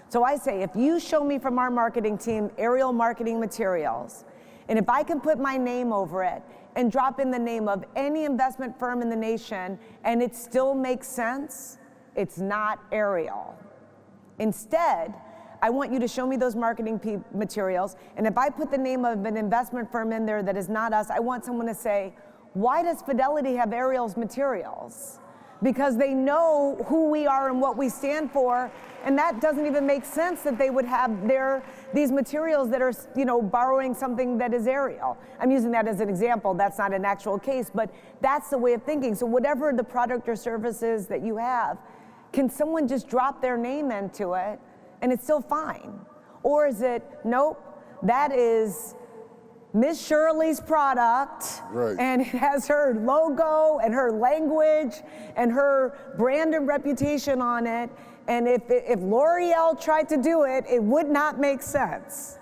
So I say, if you show me from our marketing team Ariel marketing materials, and if I can put my name over it and drop in the name of any investment firm in the nation and it still makes sense, it's not Ariel. Instead, I want you to show me those marketing materials, and if I put the name of an investment firm in there that is not us, I want someone to say, why does Fidelity have Ariel's materials? Because they know who we are and what we stand for, and that doesn't even make sense that they would have these materials that are, borrowing something that is Ariel. I'm using that as an example. That's not an actual case, but that's the way of thinking. So whatever the product or service is that you have, can someone just drop their name into it and it's still fine? Or is it, nope, that is Miss Shirley's product, right, and it has her logo and her language and her brand and reputation on it, and if L'Oreal tried to do it, it would not make sense.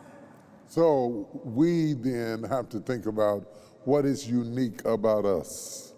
So we then have to think about what is unique about us,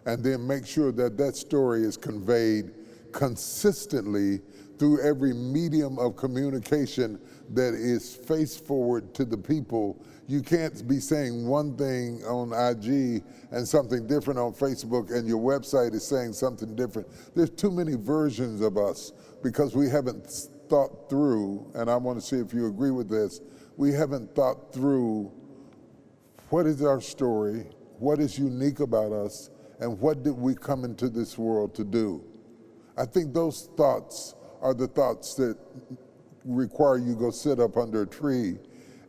and then make sure that that story is conveyed consistently through every medium of communication that is face forward to the people. You can't be saying one thing on IG and something different on Facebook, and your website is saying something different. There's too many versions of us because we haven't thought through, and I want to see if you agree with this, we haven't thought through what is our story, what is unique about us, and what did we come into this world to do. I think those thoughts are the thoughts that require you go sit up under a tree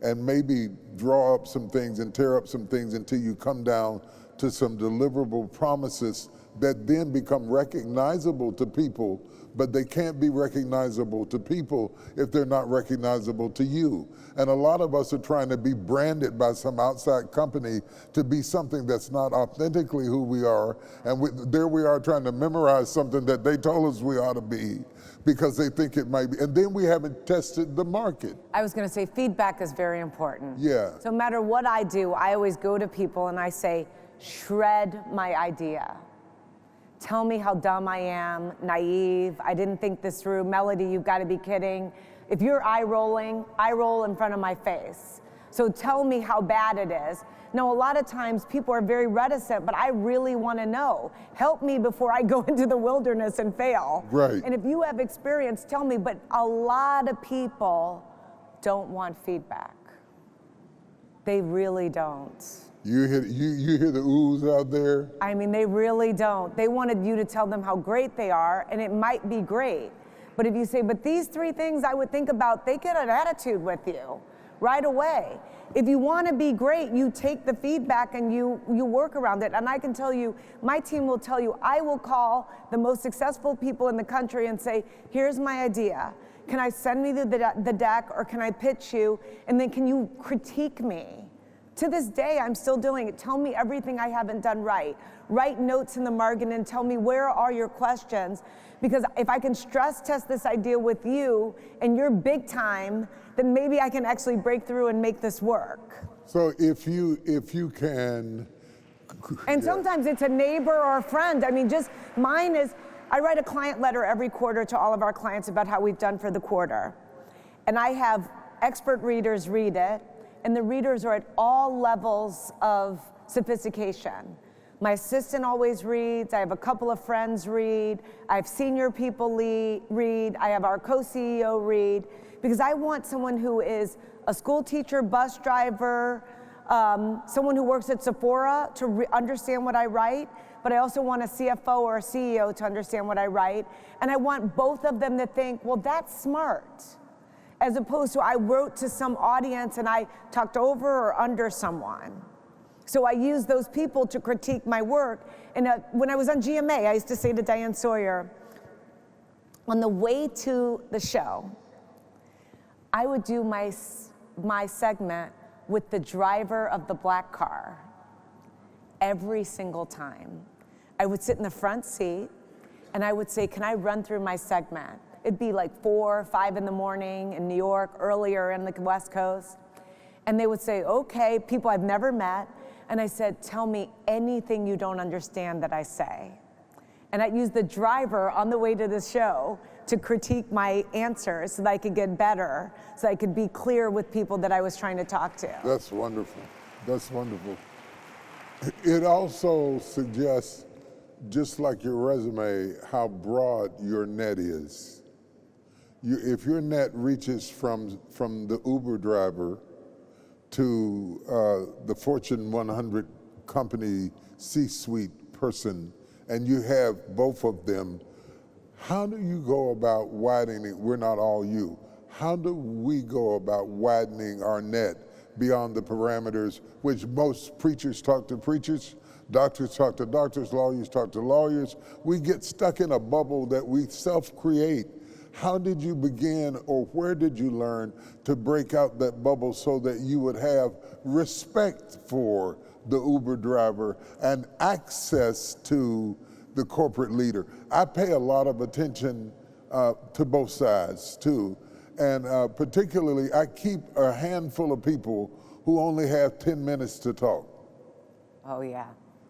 and maybe draw up some things and tear up some things until you come down to some deliverable promises that then become recognizable to people but they can't be recognizable to people if they're not recognizable to you. And a lot of us are trying to be branded by some outside company to be something that's not authentically who we are, and there we are trying to memorize something that they told us we ought to be because they think it might be, and then we haven't tested the market. I was gonna say feedback is very important. Yeah. So no matter what I do, I always go to people and I say, shred my idea. Tell me how dumb I am, naive, I didn't think this through. Mellody, you've got to be kidding. If you're eye rolling, I roll in front of my face. So tell me how bad it is. Now, a lot of times people are very reticent, but I really want to know. Help me before I go into the wilderness and fail. Right. And if you have experience, tell me, but a lot of people don't want feedback. They really don't. You hear the oohs out there? I mean, they really don't. They wanted you to tell them how great they are, and it might be great. But if you say, but these 3 things I would think about, they get an attitude with you right away. If you want to be great, you take the feedback and you work around it. And I can tell you, my team will tell you, I will call the most successful people in the country and say, here's my idea. Can I send me the deck, or can I pitch you? And then can you critique me? To this day, I'm still doing it. Tell me everything I haven't done right. Write notes in the margin and tell me where are your questions. Because if I can stress test this idea with you and you're big time, then maybe I can actually break through and make this work. So if you can. And sometimes it's a neighbor or a friend. I mean, just mine is, I write a client letter every quarter to all of our clients about how we've done for the quarter. And I have expert readers read it. And the readers are at all levels of sophistication. My assistant always reads, I have a couple of friends read, I have senior people read, I have our co-CEO read, because I want someone who is a school teacher, bus driver, someone who works at Sephora to understand what I write, but I also want a CFO or a CEO to understand what I write, and I want both of them to think, well, that's smart. As opposed to I wrote to some audience and I talked over or under someone. So I use those people to critique my work. And when I was on GMA, I used to say to Diane Sawyer, on the way to the show, I would do my segment with the driver of the black car every single time. I would sit in the front seat and I would say, can I run through my segment? It'd be like 4 or 5 in the morning in New York, earlier in the West Coast. And they would say, okay, people I've never met. And I said, tell me anything you don't understand that I say. And I used the driver on the way to the show to critique my answers so that I could get better, so I could be clear with people that I was trying to talk to. That's wonderful. That's wonderful. It also suggests, just like your resume, how broad your net is. If your net reaches from the Uber driver to the Fortune 100 company C-suite person, and you have both of them, how do you go about widening? We're not all you. How do we go about widening our net beyond the parameters which most preachers talk to preachers, doctors talk to doctors, lawyers talk to lawyers? We get stuck in a bubble that we self-create. How did you begin, or where did you learn to break out that bubble so that you would have respect for the Uber driver and access to the corporate leader? I pay a lot of attention to both sides too. And particularly, I keep a handful of people who only have 10 minutes to talk. Oh yeah.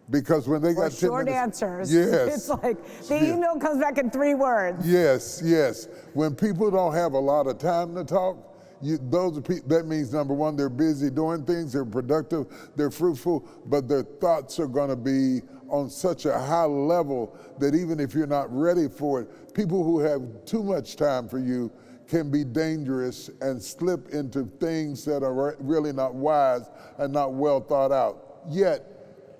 Because when they got 10 short minutes, answers. yes. It's like the email comes back in 3 words. Yes, yes. When people don't have a lot of time to talk, that means, number one, they're busy doing things, they're productive, they're fruitful, but their thoughts are going to be on such a high level that even if you're not ready for it, people who have too much time for you can be dangerous and slip into things that are really not wise and not well thought out. Yet,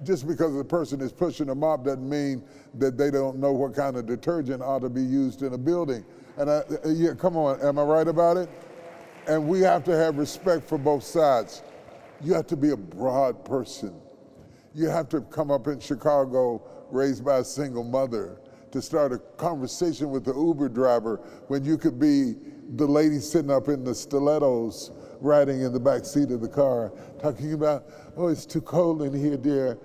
just because the person is pushing a mop doesn't mean that they don't know what kind of detergent ought to be used in a building. And yeah, come on, am I right about it? And we have to have respect for both sides. You have to be a broad person. You have to come up in Chicago, raised by a single mother, to start a conversation with the Uber driver when you could be the lady sitting up in the stilettos riding in the back seat of the car, talking about, oh, it's too cold in here, dear.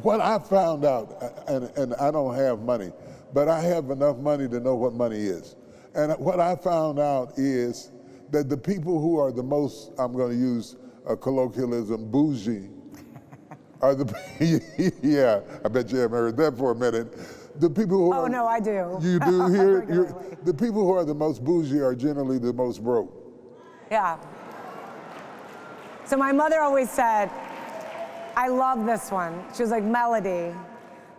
What I found out, and I don't have money, but I have enough money to know what money is. And what I found out is that the people who are the most, I'm going to use a colloquialism, bougie, are the, yeah, I bet you haven't heard that for a minute. The people who Oh, no, I do. You do here? The people who are the most bougie are generally the most broke. Yeah. So my mother always said, I love this one. She was like, Mellody,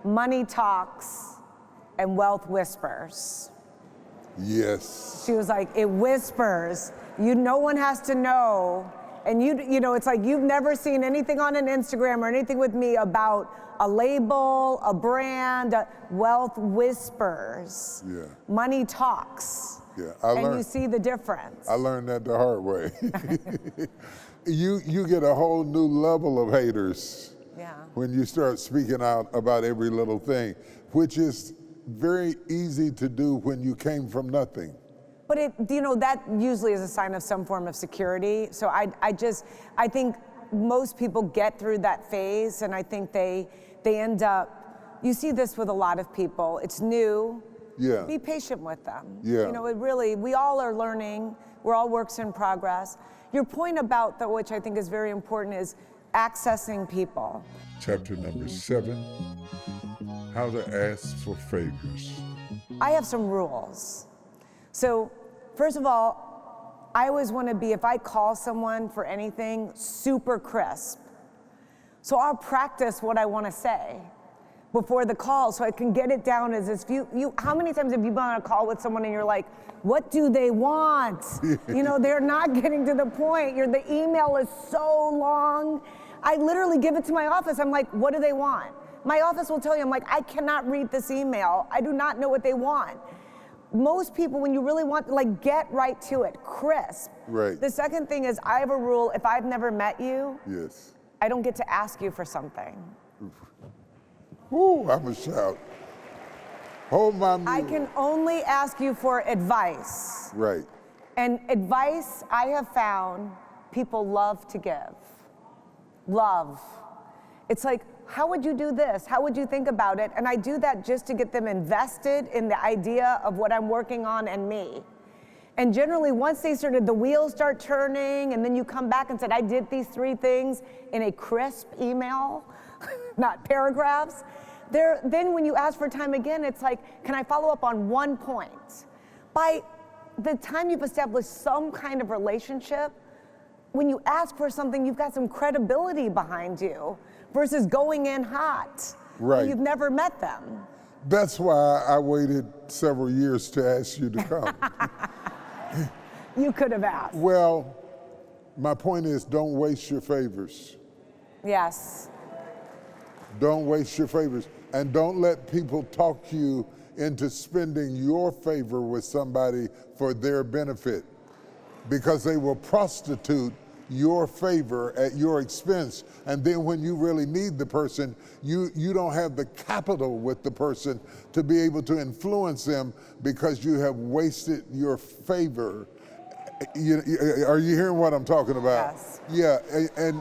money talks and wealth whispers. Yes. She was like, it whispers. No one has to know. And you know, it's like you've never seen anything on an Instagram or anything with me about a label, a brand. Wealth whispers. Yeah. Money talks. Yeah. And you see the difference. I learned that the hard way. You get a whole new level of haters when you start speaking out about every little thing, which is very easy to do when you came from nothing. But that usually is a sign of some form of security. So I think most people get through that phase, and I think they end up, you see this with a lot of people. It's new. Yeah. Be patient with them. Yeah. We all are learning. We're all works in progress. Your point about that, which I think is very important, is accessing people. Chapter number 7, how to ask for favors. I have some rules. So, first of all, I always want to be, if I call someone for anything, super crisp. So I'll practice what I want to say before the call so I can get it down as if how many times have you been on a call with someone and you're like, what do they want? They're not getting to the point. The email is so long. I literally give it to my office. I'm like, what do they want? My office will tell you, I'm like, I cannot read this email. I do not know what they want. Most people, when you really want, get right to it, crisp. Right. The second thing is, I have a rule, if I've never met you, yes, I don't get to ask you for something. Woo, I'm a shout. Hold my mule. I can only ask you for advice. Right. And advice, I have found, people love to give. Love. It's like, how would you do this? How would you think about it? And I do that just to get them invested in the idea of what I'm working on and me. And generally, once the wheels start turning, and then you come back and said, I did these 3 things in a crisp email, not paragraphs, then when you ask for time again, it's like, can I follow up on 1 point? By the time you've established some kind of relationship, when you ask for something, you've got some credibility behind you versus going in hot. Right. You've never met them. That's why I waited several years to ask you to come. You could have asked. Well, my point is, don't waste your favors. Yes. Don't waste your favors. And don't let people talk you into spending your favor with somebody for their benefit, because they will prostitute your favor at your expense. And then when you really need the person, you don't have the capital with the person to be able to influence them because you have wasted your favor. Are you hearing what I'm talking about? Yes. Yeah,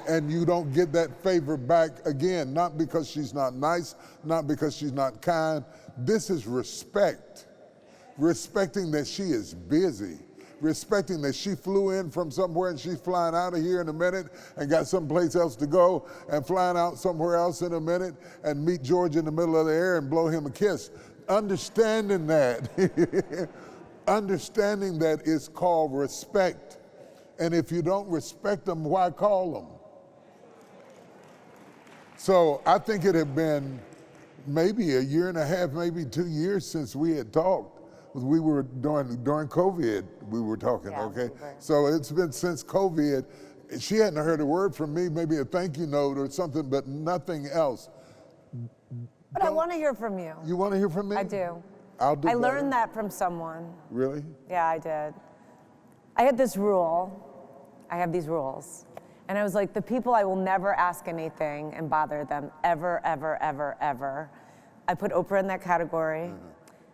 and you don't get that favor back again, not because she's not nice, not because she's not kind. This is respect. Respecting that she is busy. Respecting that she flew in from somewhere and she's flying out of here in a minute and got someplace else to go, and flying out somewhere else in a minute and meet George in the middle of the air and blow him a kiss. Understanding that. Understanding that is called respect. And if you don't respect them, why call them? So I think it had been maybe 1.5 years, maybe 2 years since we had talked. We were during COVID, we were talking, yeah, okay? We were. So it's been since COVID. She hadn't heard a word from me, maybe a thank you note or something, but nothing else. But I want to hear from you. You want to hear from me? I do. I'll do I better. learned that from someone. Really? Yeah, I did. I had this rule. I have these rules. And I was like, the people I will never ask anything and bother them ever, ever, ever, ever. I put Oprah in that category,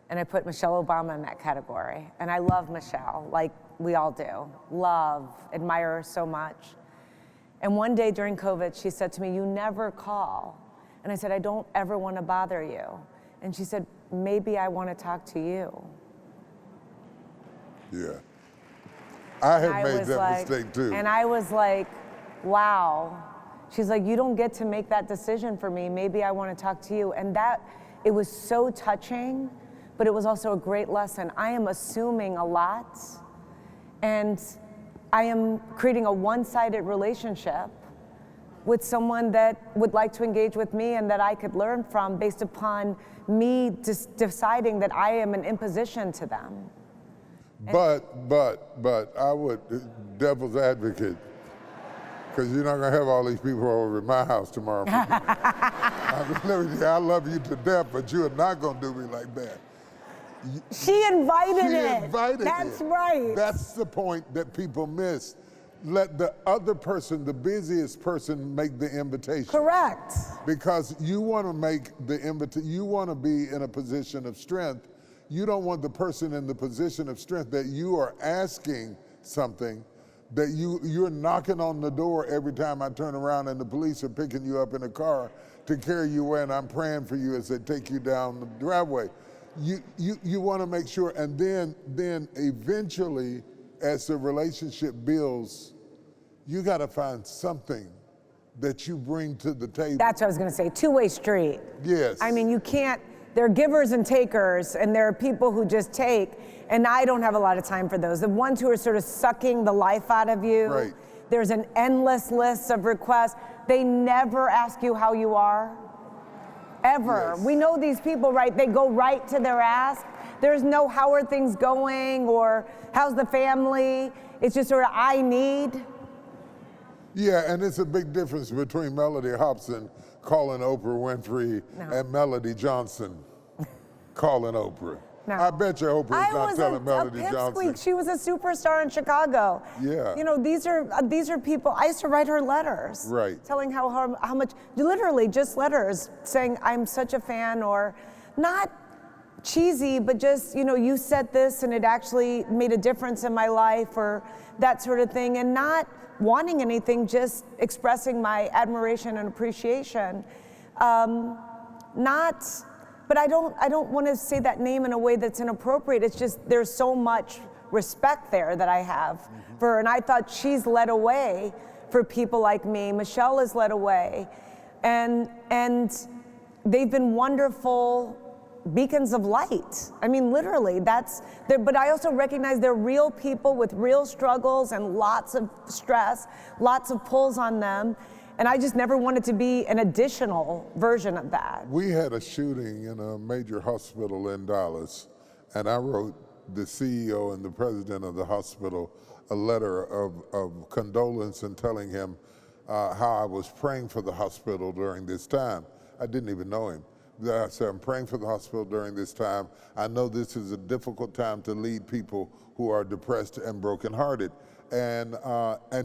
and I put Michelle Obama in that category. And I love Michelle, like we all do. Love, admire her so much. And one day during COVID, she said to me, "You never call." And I said, "I don't ever want to bother you." And she said, "Maybe I want to talk to you." Yeah. I have And made that like, mistake too. And I was like, wow. She's like, "You don't get to make that decision for me. Maybe I want to talk to you." And that, it was so touching, but it was also a great lesson. I am assuming a lot, and I am creating a one-sided relationship with someone that would like to engage with me and that I could learn from based upon me just deciding that I am an imposition to them. But I would, devil's advocate, because you're not gonna have all these people over at my house tomorrow. I love you to death, but you are not gonna do me like that. She invited She it. invited That's it. right. That's the point that people miss. Let the other person, the busiest person, make the invitation. Correct. Because you want to make the invitation, you want to be in a position of strength. You don't want the person in the position of strength that you are asking something, that you're knocking on the door every time I turn around and the police are picking you up in a car to carry you away, and I'm praying for you as they take you down the driveway. You want to make sure, and then eventually, as the relationship builds, you got to find something that you bring to the table. That's what I was going to say. Two-way street. Yes. I mean, you can't. There are givers and takers, and there are people who just take, and I don't have a lot of time for those. The ones who are sort of sucking the life out of you. Right. There's an endless list of requests. They never ask you how you are. Ever. Yes. We know these people, right? They go right to their ask. There's no how are things going or how's the family. It's just sort of I need. Yeah, and it's a big difference between Mellody Hobson calling Oprah Winfrey and Mellody Johnson calling Oprah. No. I bet you Oprah's not telling Mellody Johnson. She was a superstar in Chicago. Yeah. You know, these are people. I used to write her letters. Right. Telling how much, literally just letters saying I'm such a fan, or not cheesy, but just, you know, you said this and it actually made a difference in my life, or that sort of thing, and not wanting anything, just expressing my admiration and appreciation. But I don't want to say that name in a way that's inappropriate. It's just there's so much respect there that I have for her, and I thought she's led a way for people like me. Michelle has led a way, and they've been wonderful beacons of light. I mean, literally, but I also recognize they're real people with real struggles and lots of stress, lots of pulls on them. And I just never wanted to be an additional version of that. We had a shooting in a major hospital in Dallas, and I wrote the CEO and the president of the hospital a letter of condolence and telling him how I was praying for the hospital during this time. I didn't even know him. I said, I'm praying for the hospital during this time. I know this is a difficult time to lead people who are depressed and brokenhearted. And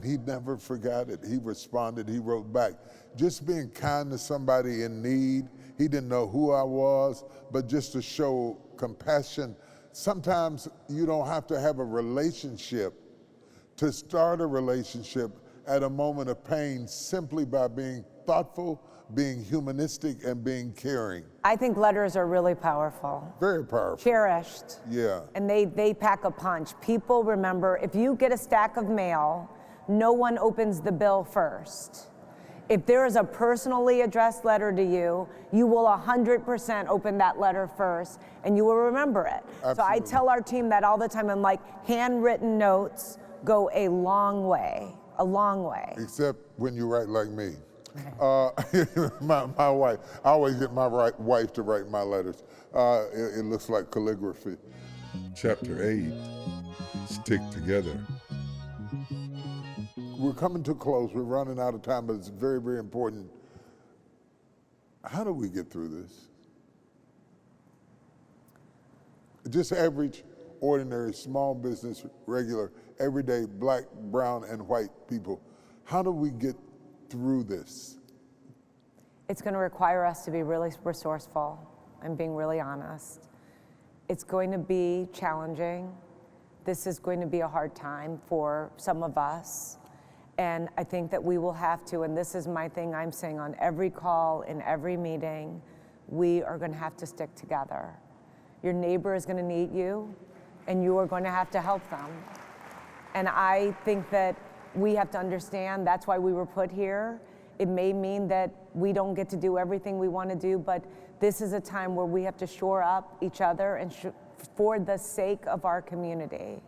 he never forgot it. He responded, he wrote back. Just being kind to somebody in need. He didn't know who I was, but just to show compassion. Sometimes you don't have to have a relationship to start a relationship at a moment of pain, simply by being thoughtful, being humanistic, and being caring. I think letters are really powerful. Very powerful. Cherished. Yeah. And they pack a punch. People remember, if you get a stack of mail, no one opens the bill first. If there is a personally addressed letter to you, you will 100% open that letter first, and you will remember it. Absolutely. So I tell our team that all the time. I'm like, handwritten notes go a long way, a long way. Except when you write like me. My wife, I always get my wife to write my letters. It looks like calligraphy. Chapter 8, Stick Together. We're coming to a close. We're running out of time, but it's very, very important. How do we get through this? Just average, ordinary, small business, regular, everyday black, brown, and white people. How do we get through this? It's going to require us to be really resourceful. I'm being really honest. It's going to be challenging. This is going to be a hard time for some of us. And I think that we will have to, and this is my thing I'm saying on every call, in every meeting, we are going to have to stick together. Your neighbor is going to need you, and you are going to have to help them. And I think that we have to understand that's why we were put here. It may mean that we don't get to do everything we want to do, but this is a time where we have to shore up each other and for the sake of our community.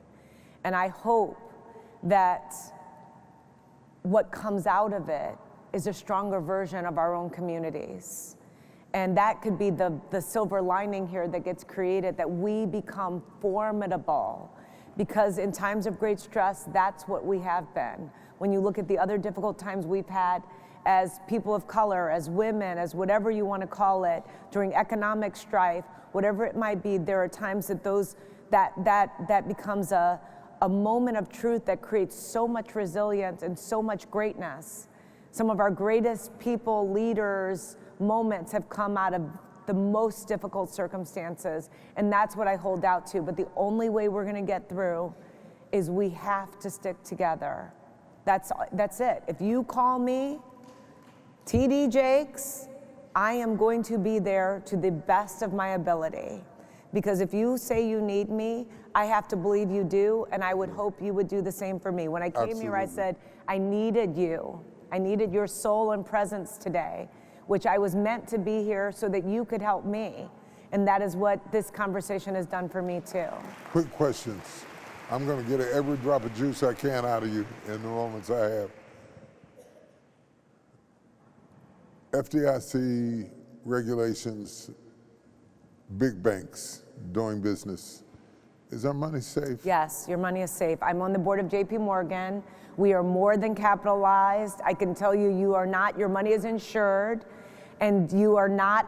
And I hope that what comes out of it is a stronger version of our own communities. And that could be the silver lining here that gets created, that we become formidable. Because in times of great stress, that's what we have been. When you look at the other difficult times we've had as people of color, as women, as whatever you want to call it, during economic strife, whatever it might be, there are times that that becomes a moment of truth that creates so much resilience and so much greatness. Some of our greatest people, leaders, moments have come out of the most difficult circumstances, and that's what I hold out to. But the only way we're going to get through is we have to stick together. That's it. If you call me, T.D. Jakes, I am going to be there to the best of my ability. Because if you say you need me, I have to believe you do, and I would hope you would do the same for me. When I came here, I said, I needed you. I needed your soul and presence today, which I was meant to be here so that you could help me. And that is what this conversation has done for me too. Quick questions. I'm going to get every drop of juice I can out of you in the moments I have. FDIC regulations, big banks doing business. Is our money safe? Yes, your money is safe. I'm on the board of JP Morgan. We are more than capitalized. I can tell you, you are not, your money is insured, and you're not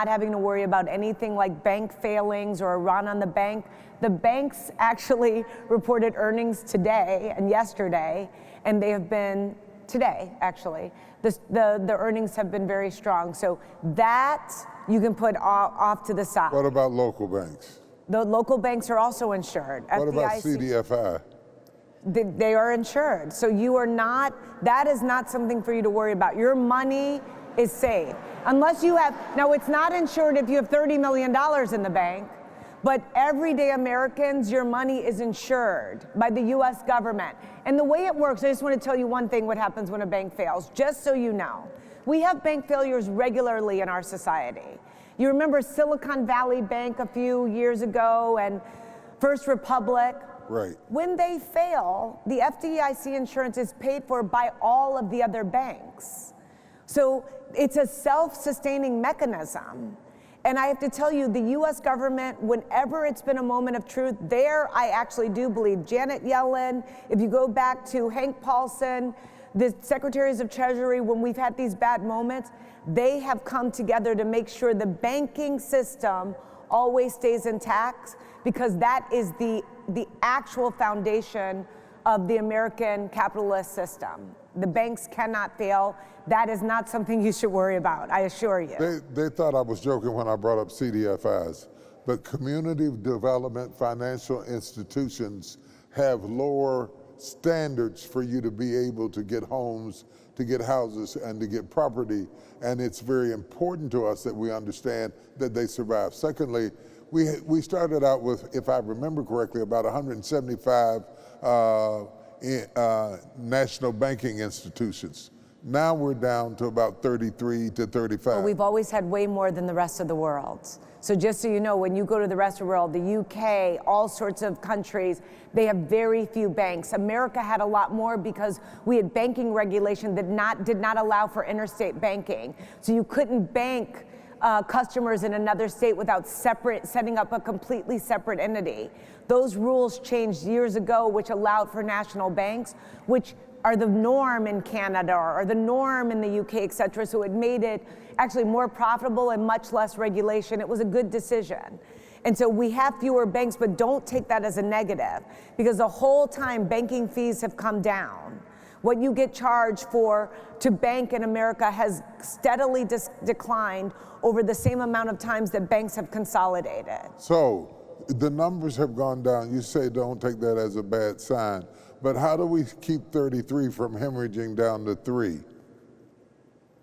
having to worry about anything like bank failings or a run on the bank. The banks actually reported earnings today and yesterday, and they have been, today actually, the earnings have been very strong. So that you can put off to the side. What about local banks? The local banks are also insured. What about CDFI? They are insured. So you are not, that is not something for you to worry about. Your money is safe. Unless you have, now it's not insured if you have $30 million in the bank, but everyday Americans, your money is insured by the US government. And the way it works, I just want to tell you one thing, what happens when a bank fails, just so you know. We have bank failures regularly in our society. You remember Silicon Valley Bank a few years ago and First Republic? Right. When they fail, the FDIC insurance is paid for by all of the other banks. So it's a self-sustaining mechanism. And I have to tell you, the US government, whenever it's been a moment of truth, there I actually do believe Janet Yellen, if you go back to Hank Paulson, the secretaries of Treasury, when we've had these bad moments, they have come together to make sure the banking system always stays intact, because that is the actual foundation of the American capitalist system. The banks cannot fail. That is not something you should worry about, I assure you. They thought I was joking when I brought up CDFIs, but community development financial institutions have lower standards for you to be able to get homes, to get houses, and to get property. And it's very important to us that we understand that they survive. Secondly, we started out with, if I remember correctly, about 175 national banking institutions. Now we're down to about 33 to 35. Well, we've always had way more than the rest of the world. So just so you know, when you go to the rest of the world, the UK, all sorts of countries, they have very few banks. America had a lot more because we had banking regulation that did not allow for interstate banking. So you couldn't bank customers in another state without setting up a completely separate entity. Those rules changed years ago, which allowed for national banks, which are the norm in Canada or the norm in the UK, et cetera. So it made it actually more profitable and much less regulation. It was a good decision. And so we have fewer banks, but don't take that as a negative, because the whole time banking fees have come down. What you get charged for to bank in America has steadily declined over the same amount of times that banks have consolidated. So the numbers have gone down. You say don't take that as a bad sign, but how do we keep 33 from hemorrhaging down to 3?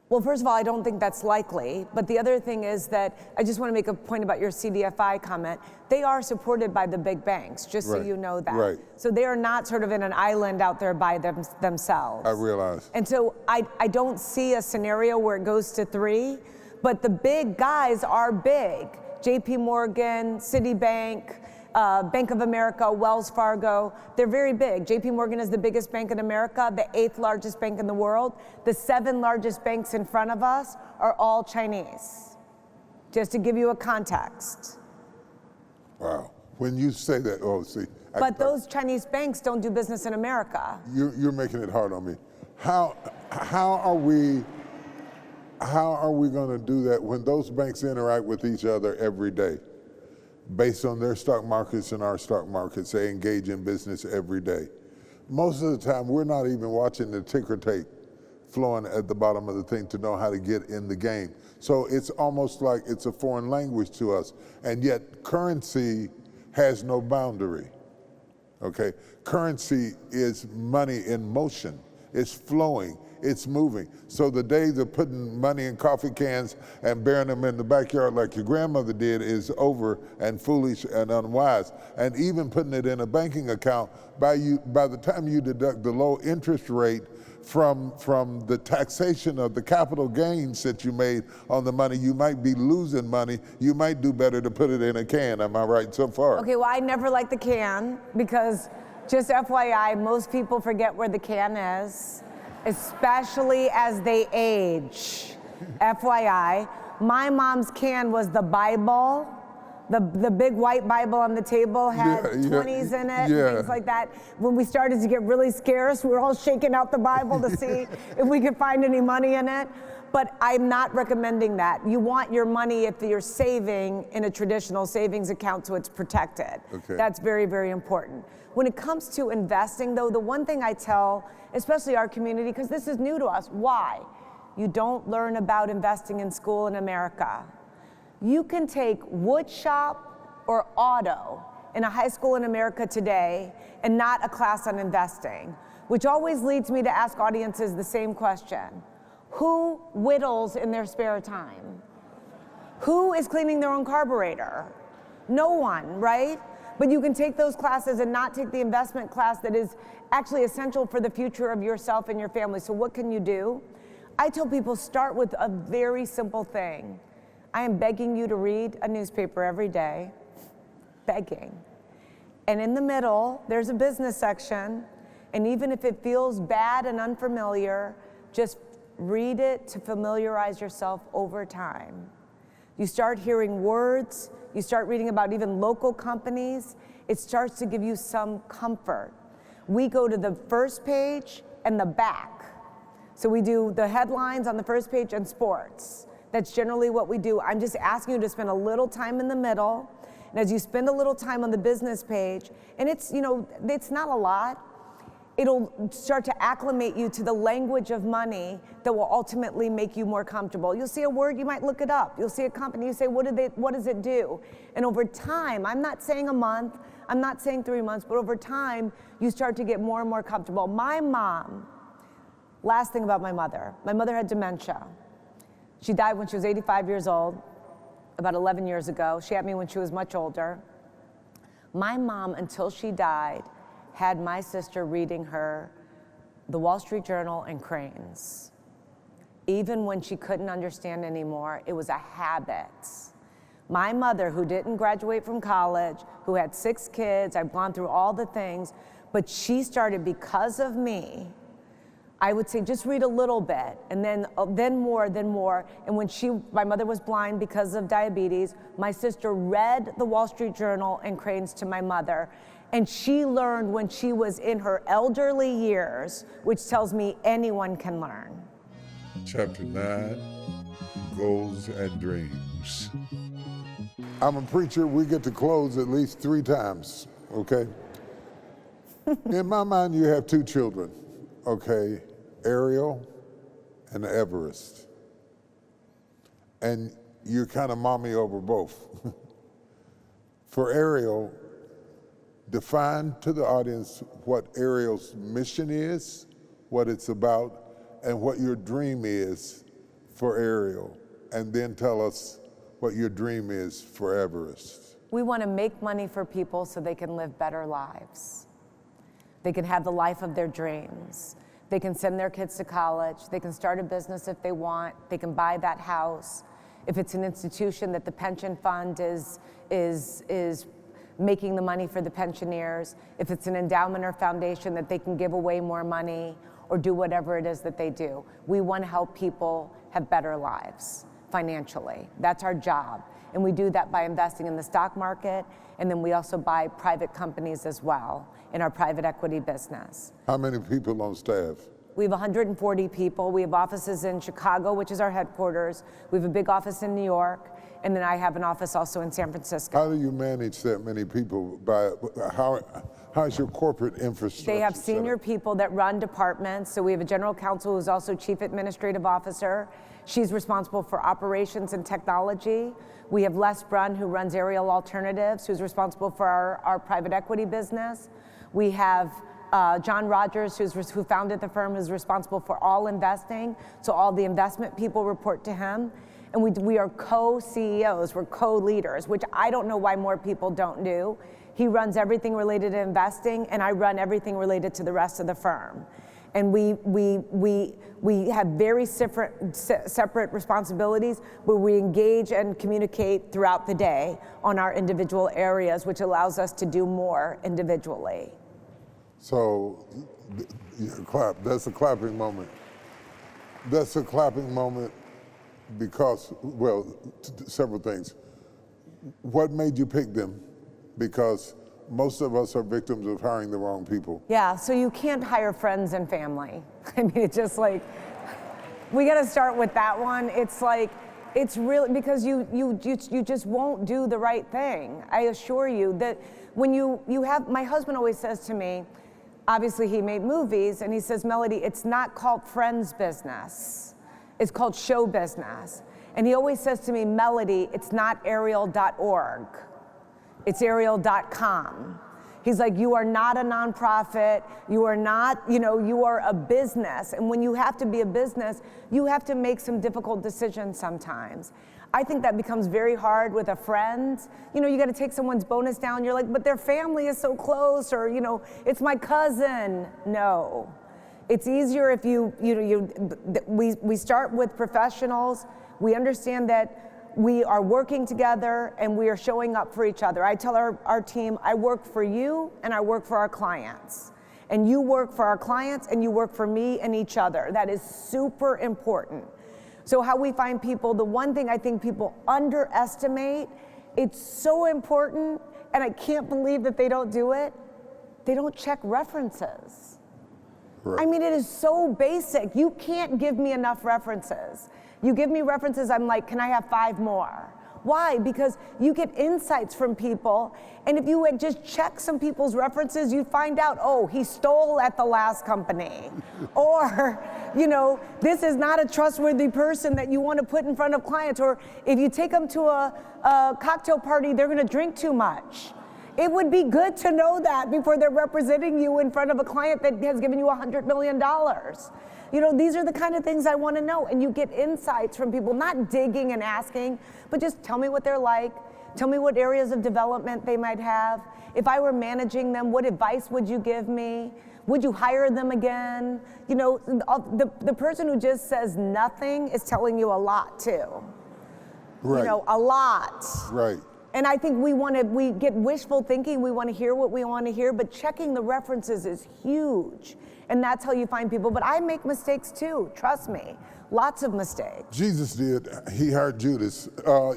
Well, first of all, I don't think that's likely. But the other thing is that I just want to make a point about your CDFI comment. They are supported by the big banks, just so you know that. Right. So they are not sort of in an island out there by themselves. I realize. And so I don't see a scenario where it goes to 3, but the big guys are big. JP Morgan, Citibank, Bank of America, Wells Fargo, they're very big. JP Morgan is the biggest bank in America, the 8th largest bank in the world. The 7 largest banks in front of us are all Chinese, just to give you a context. Wow. When you say that, oh, see. But those Chinese banks don't do business in America. You're making it hard on me. How are we going to do that when those banks interact with each other every day? Based on their stock markets and our stock markets, they engage in business every day. Most of the time, we're not even watching the ticker tape flowing at the bottom of the thing to know how to get in the game. So it's almost like it's a foreign language to us, and yet currency has no boundary, okay? Currency is money in motion. It's flowing. It's moving. So the days of putting money in coffee cans and burying them in the backyard like your grandmother did is over and foolish and unwise. And even putting it in a banking account, by the time you deduct the low interest rate from the taxation of the capital gains that you made on the money, you might be losing money. You might do better to put it in a can. Am I right so far? Okay, well, I never like the can because, just FYI, most people forget where the can is, especially as they age. FYI, my mom's can was the Bible. The big white Bible on the table had 20s in it and things like that. When we started to get really scarce, we were all shaking out the Bible to see if we could find any money in it. But I'm not recommending that. You want your money, if you're saving, in a traditional savings account so it's protected. Okay. That's very, very important. When it comes to investing, though, the one thing I tell, especially our community, because this is new to us, why? You don't learn about investing in school in America. You can take wood shop or auto in a high school in America today and not a class on investing, which always leads me to ask audiences the same question. Who whittles in their spare time? Who is cleaning their own carburetor? No one, right? But you can take those classes and not take the investment class that is actually essential for the future of yourself and your family. So what can you do? I tell people, start with a very simple thing. I am begging you to read a newspaper every day, begging. And in the middle, there's a business section, and even if it feels bad and unfamiliar, just read it to familiarize yourself over time. You start hearing words, you start reading about even local companies, it starts to give you some comfort. We go to the first page and the back. So we do the headlines on the first page and sports. That's generally what we do. I'm just asking you to spend a little time in the middle. And as you spend a little time on the business page, and it's, it's not a lot, it'll start to acclimate you to the language of money that will ultimately make you more comfortable. You'll see a word, you might look it up. You'll see a company, you say, what does it do? And over time, I'm not saying a month, I'm not saying 3 months, but over time, you start to get more and more comfortable. My mom, last thing about my mother had dementia. She died when she was 85 years old, about 11 years ago. She had me when she was much older. My mom, until she died, had my sister reading her the Wall Street Journal and Cranes. Even when she couldn't understand anymore, it was a habit. My mother, who didn't graduate from college, who had 6 kids, I've gone through all the things, but she started, because of me, I would say just read a little bit, and then more. And when my mother was blind because of diabetes, my sister read the Wall Street Journal and Cranes to my mother. And she learned when she was in her elderly years, which tells me anyone can learn. Chapter 9, Goals and Dreams. I'm a preacher. We get to close at least 3 times, okay? In my mind, you have 2 children. okay, Ariel and Everest. And you're kind of mommy over both. For Ariel, define to the audience what Ariel's mission is, what it's about, and what your dream is for Ariel. And then tell us what your dream is for Everest. We want to make money for people so they can live better lives. They can have the life of their dreams. They can send their kids to college. They can start a business if they want. They can buy that house. If it's an institution that the pension fund is making the money for the pensioners, if it's an endowment or foundation that they can give away more money or do whatever it is that they do. We want to help people have better lives financially. That's our job. And we do that by investing in the stock market, and then we also buy private companies as well in our private equity business. How many people on staff? We have 140 people. We have offices in Chicago, which is our headquarters. We have a big office in New York, and then I have an office also in San Francisco. How do you manage that many people? How's your corporate infrastructure? They have senior people that run departments. So we have a general counsel who's also chief administrative officer. She's responsible for operations and technology. We have Les Brunn, who runs Ariel Alternatives, who's responsible for our private equity business. We have John Rogers, who founded the firm, who's responsible for all investing. So all the investment people report to him. And we are co-CEOs, we're co-leaders, which I don't know why more people don't do. He runs everything related to investing, and I run everything related to the rest of the firm. And we have very separate responsibilities, where we engage and communicate throughout the day on our individual areas, which allows us to do more individually. So, clap, that's a clapping moment. That's a clapping moment because, well, several things. What made you pick them? Because most of us are victims of hiring the wrong people. Yeah, so you can't hire friends and family. I mean, it's just like, we gotta start with that one. It's like, it's really, because you just won't do the right thing. I assure you that when you have, my husband always says to me, obviously he made movies, and he says, Mellody, it's not called friends business. It's called show business. And he always says to me, Mellody, it's not Ariel.org. It's Ariel.com. He's like, you are not a nonprofit. You are not, you are a business. And when you have to be a business, you have to make some difficult decisions sometimes. I think that becomes very hard with a friend. You got to take someone's bonus down. You're like, but their family is so close, or, it's my cousin. No. It's easier if we start with professionals. We understand that we are working together and we are showing up for each other. I tell our team, I work for you and I work for our clients. And you work for our clients and you work for me and each other. That is super important. So how we find people, the one thing I think people underestimate, it's so important, and I can't believe that they don't do it, they don't check references. Right. I mean, it is so basic. You can't give me enough references. You give me references, I'm like, can I have 5 more? Why? Because you get insights from people, and if you had just checked some people's references, you'd find out, oh, he stole at the last company. Or, this is not a trustworthy person that you want to put in front of clients. Or if you take them to a cocktail party, they're gonna drink too much. It would be good to know that before they're representing you in front of a client that has given you $100 million. These are the kind of things I want to know. And you get insights from people, not digging and asking, but just tell me what they're like. Tell me what areas of development they might have. If I were managing them, what advice would you give me? Would you hire them again? The person who just says nothing is telling you a lot too. Right. A lot. Right. And I think we get wishful thinking, we want to hear what we want to hear, but checking the references is huge. And that's how you find people. But I make mistakes too, trust me. Lots of mistakes. Jesus did. He hired Judas. So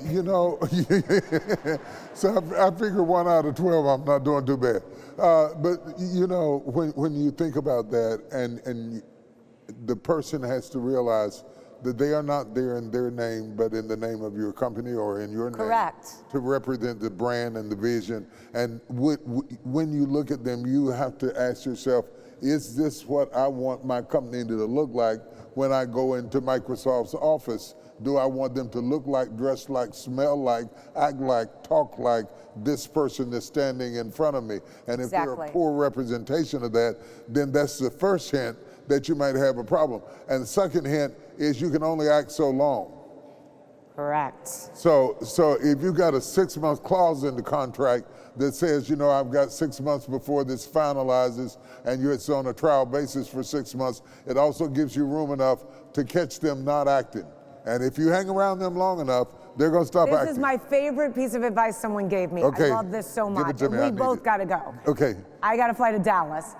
I figure 1 out of 12, I'm not doing too bad. But when you think about that, and the person has to realize that they are not there in their name, but in the name of your company or in your Correct. name. To represent the brand and the vision. And when you look at them, you have to ask yourself, is this what I want my company to look like when I go into Microsoft's office? Do I want them to look like, dress like, smell like, act like, talk like this person that's standing in front of me? And if they're a poor representation of that, then that's the first hint that you might have a problem. And the second hint is you can only act so long. Correct. So if you got a 6-month clause in the contract that says, you know, I've got 6 months before this finalizes, and it's on a trial basis for 6 months, it also gives you room enough to catch them not acting. And if you hang around them long enough, they're going to stop acting. This is my favorite piece of advice someone gave me. Okay. I love this so much. Give it to me. We both got to go. Okay. I got to fly to Dallas.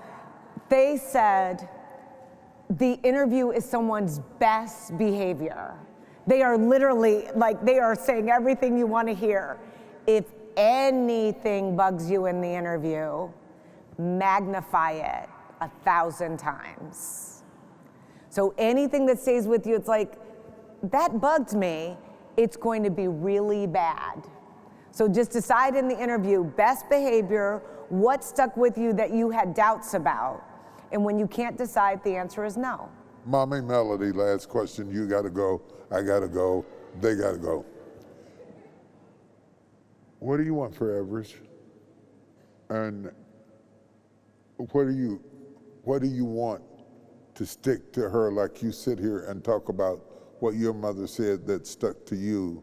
They said the interview is someone's best behavior. They are literally, like, they are saying everything you want to hear. If anything bugs you in the interview, magnify it 1,000 times. So anything that stays with you, it's like, that bugged me, it's going to be really bad. So just decide in the interview, best behavior, what stuck with you that you had doubts about. And when you can't decide, the answer is no. Mommy Mellody, last question. You got to go, I got to go, they got to go. What do you want for Everest? And what do you want to stick to her, like you sit here and talk about what your mother said that stuck to you?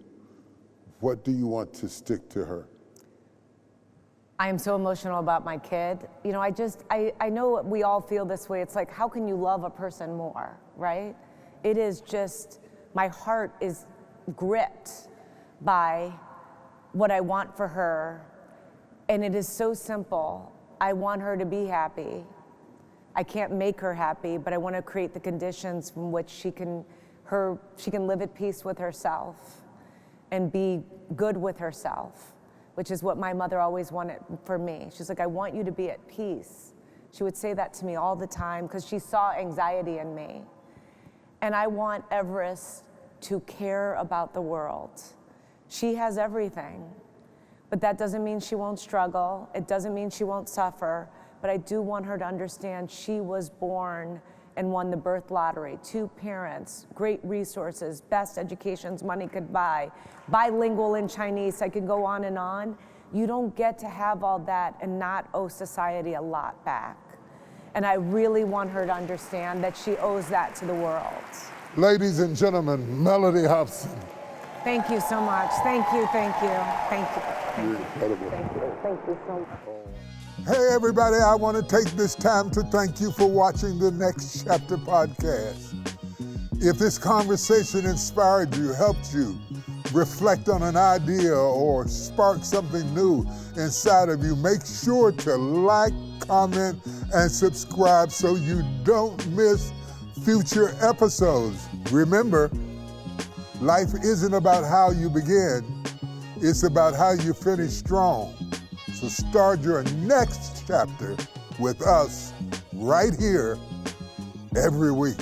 What do you want to stick to her? I am so emotional about my kid. You know, I know we all feel this way. It's like, how can you love a person more, right? It is just, my heart is gripped by what I want for her. And it is so simple. I want her to be happy. I can't make her happy, but I want to create the conditions from which she can live at peace with herself and be good with herself, which is what my mother always wanted for me. She's like, I want you to be at peace. She would say that to me all the time because she saw anxiety in me. And I want Everest to care about the world. She has everything, but that doesn't mean she won't struggle. It doesn't mean she won't suffer, but I do want her to understand she was born and won the birth lottery. 2 parents, great resources, best educations money could buy, bilingual in Chinese, I could go on and on. You don't get to have all that and not owe society a lot back. And I really want her to understand that she owes that to the world. Ladies and gentlemen, Mellody Hobson. Thank you so much. Thank you, thank you, thank you. Thank You're you. incredible. Thank you so much. Hey everybody, I want to take this time to thank you for watching the Next Chapter podcast. If this conversation inspired you, helped you reflect on an idea or spark something new inside of you, make sure to like, comment, and subscribe so you don't miss future episodes. Remember, life isn't about how you begin, it's about how you finish strong. So start your next chapter with us right here every week.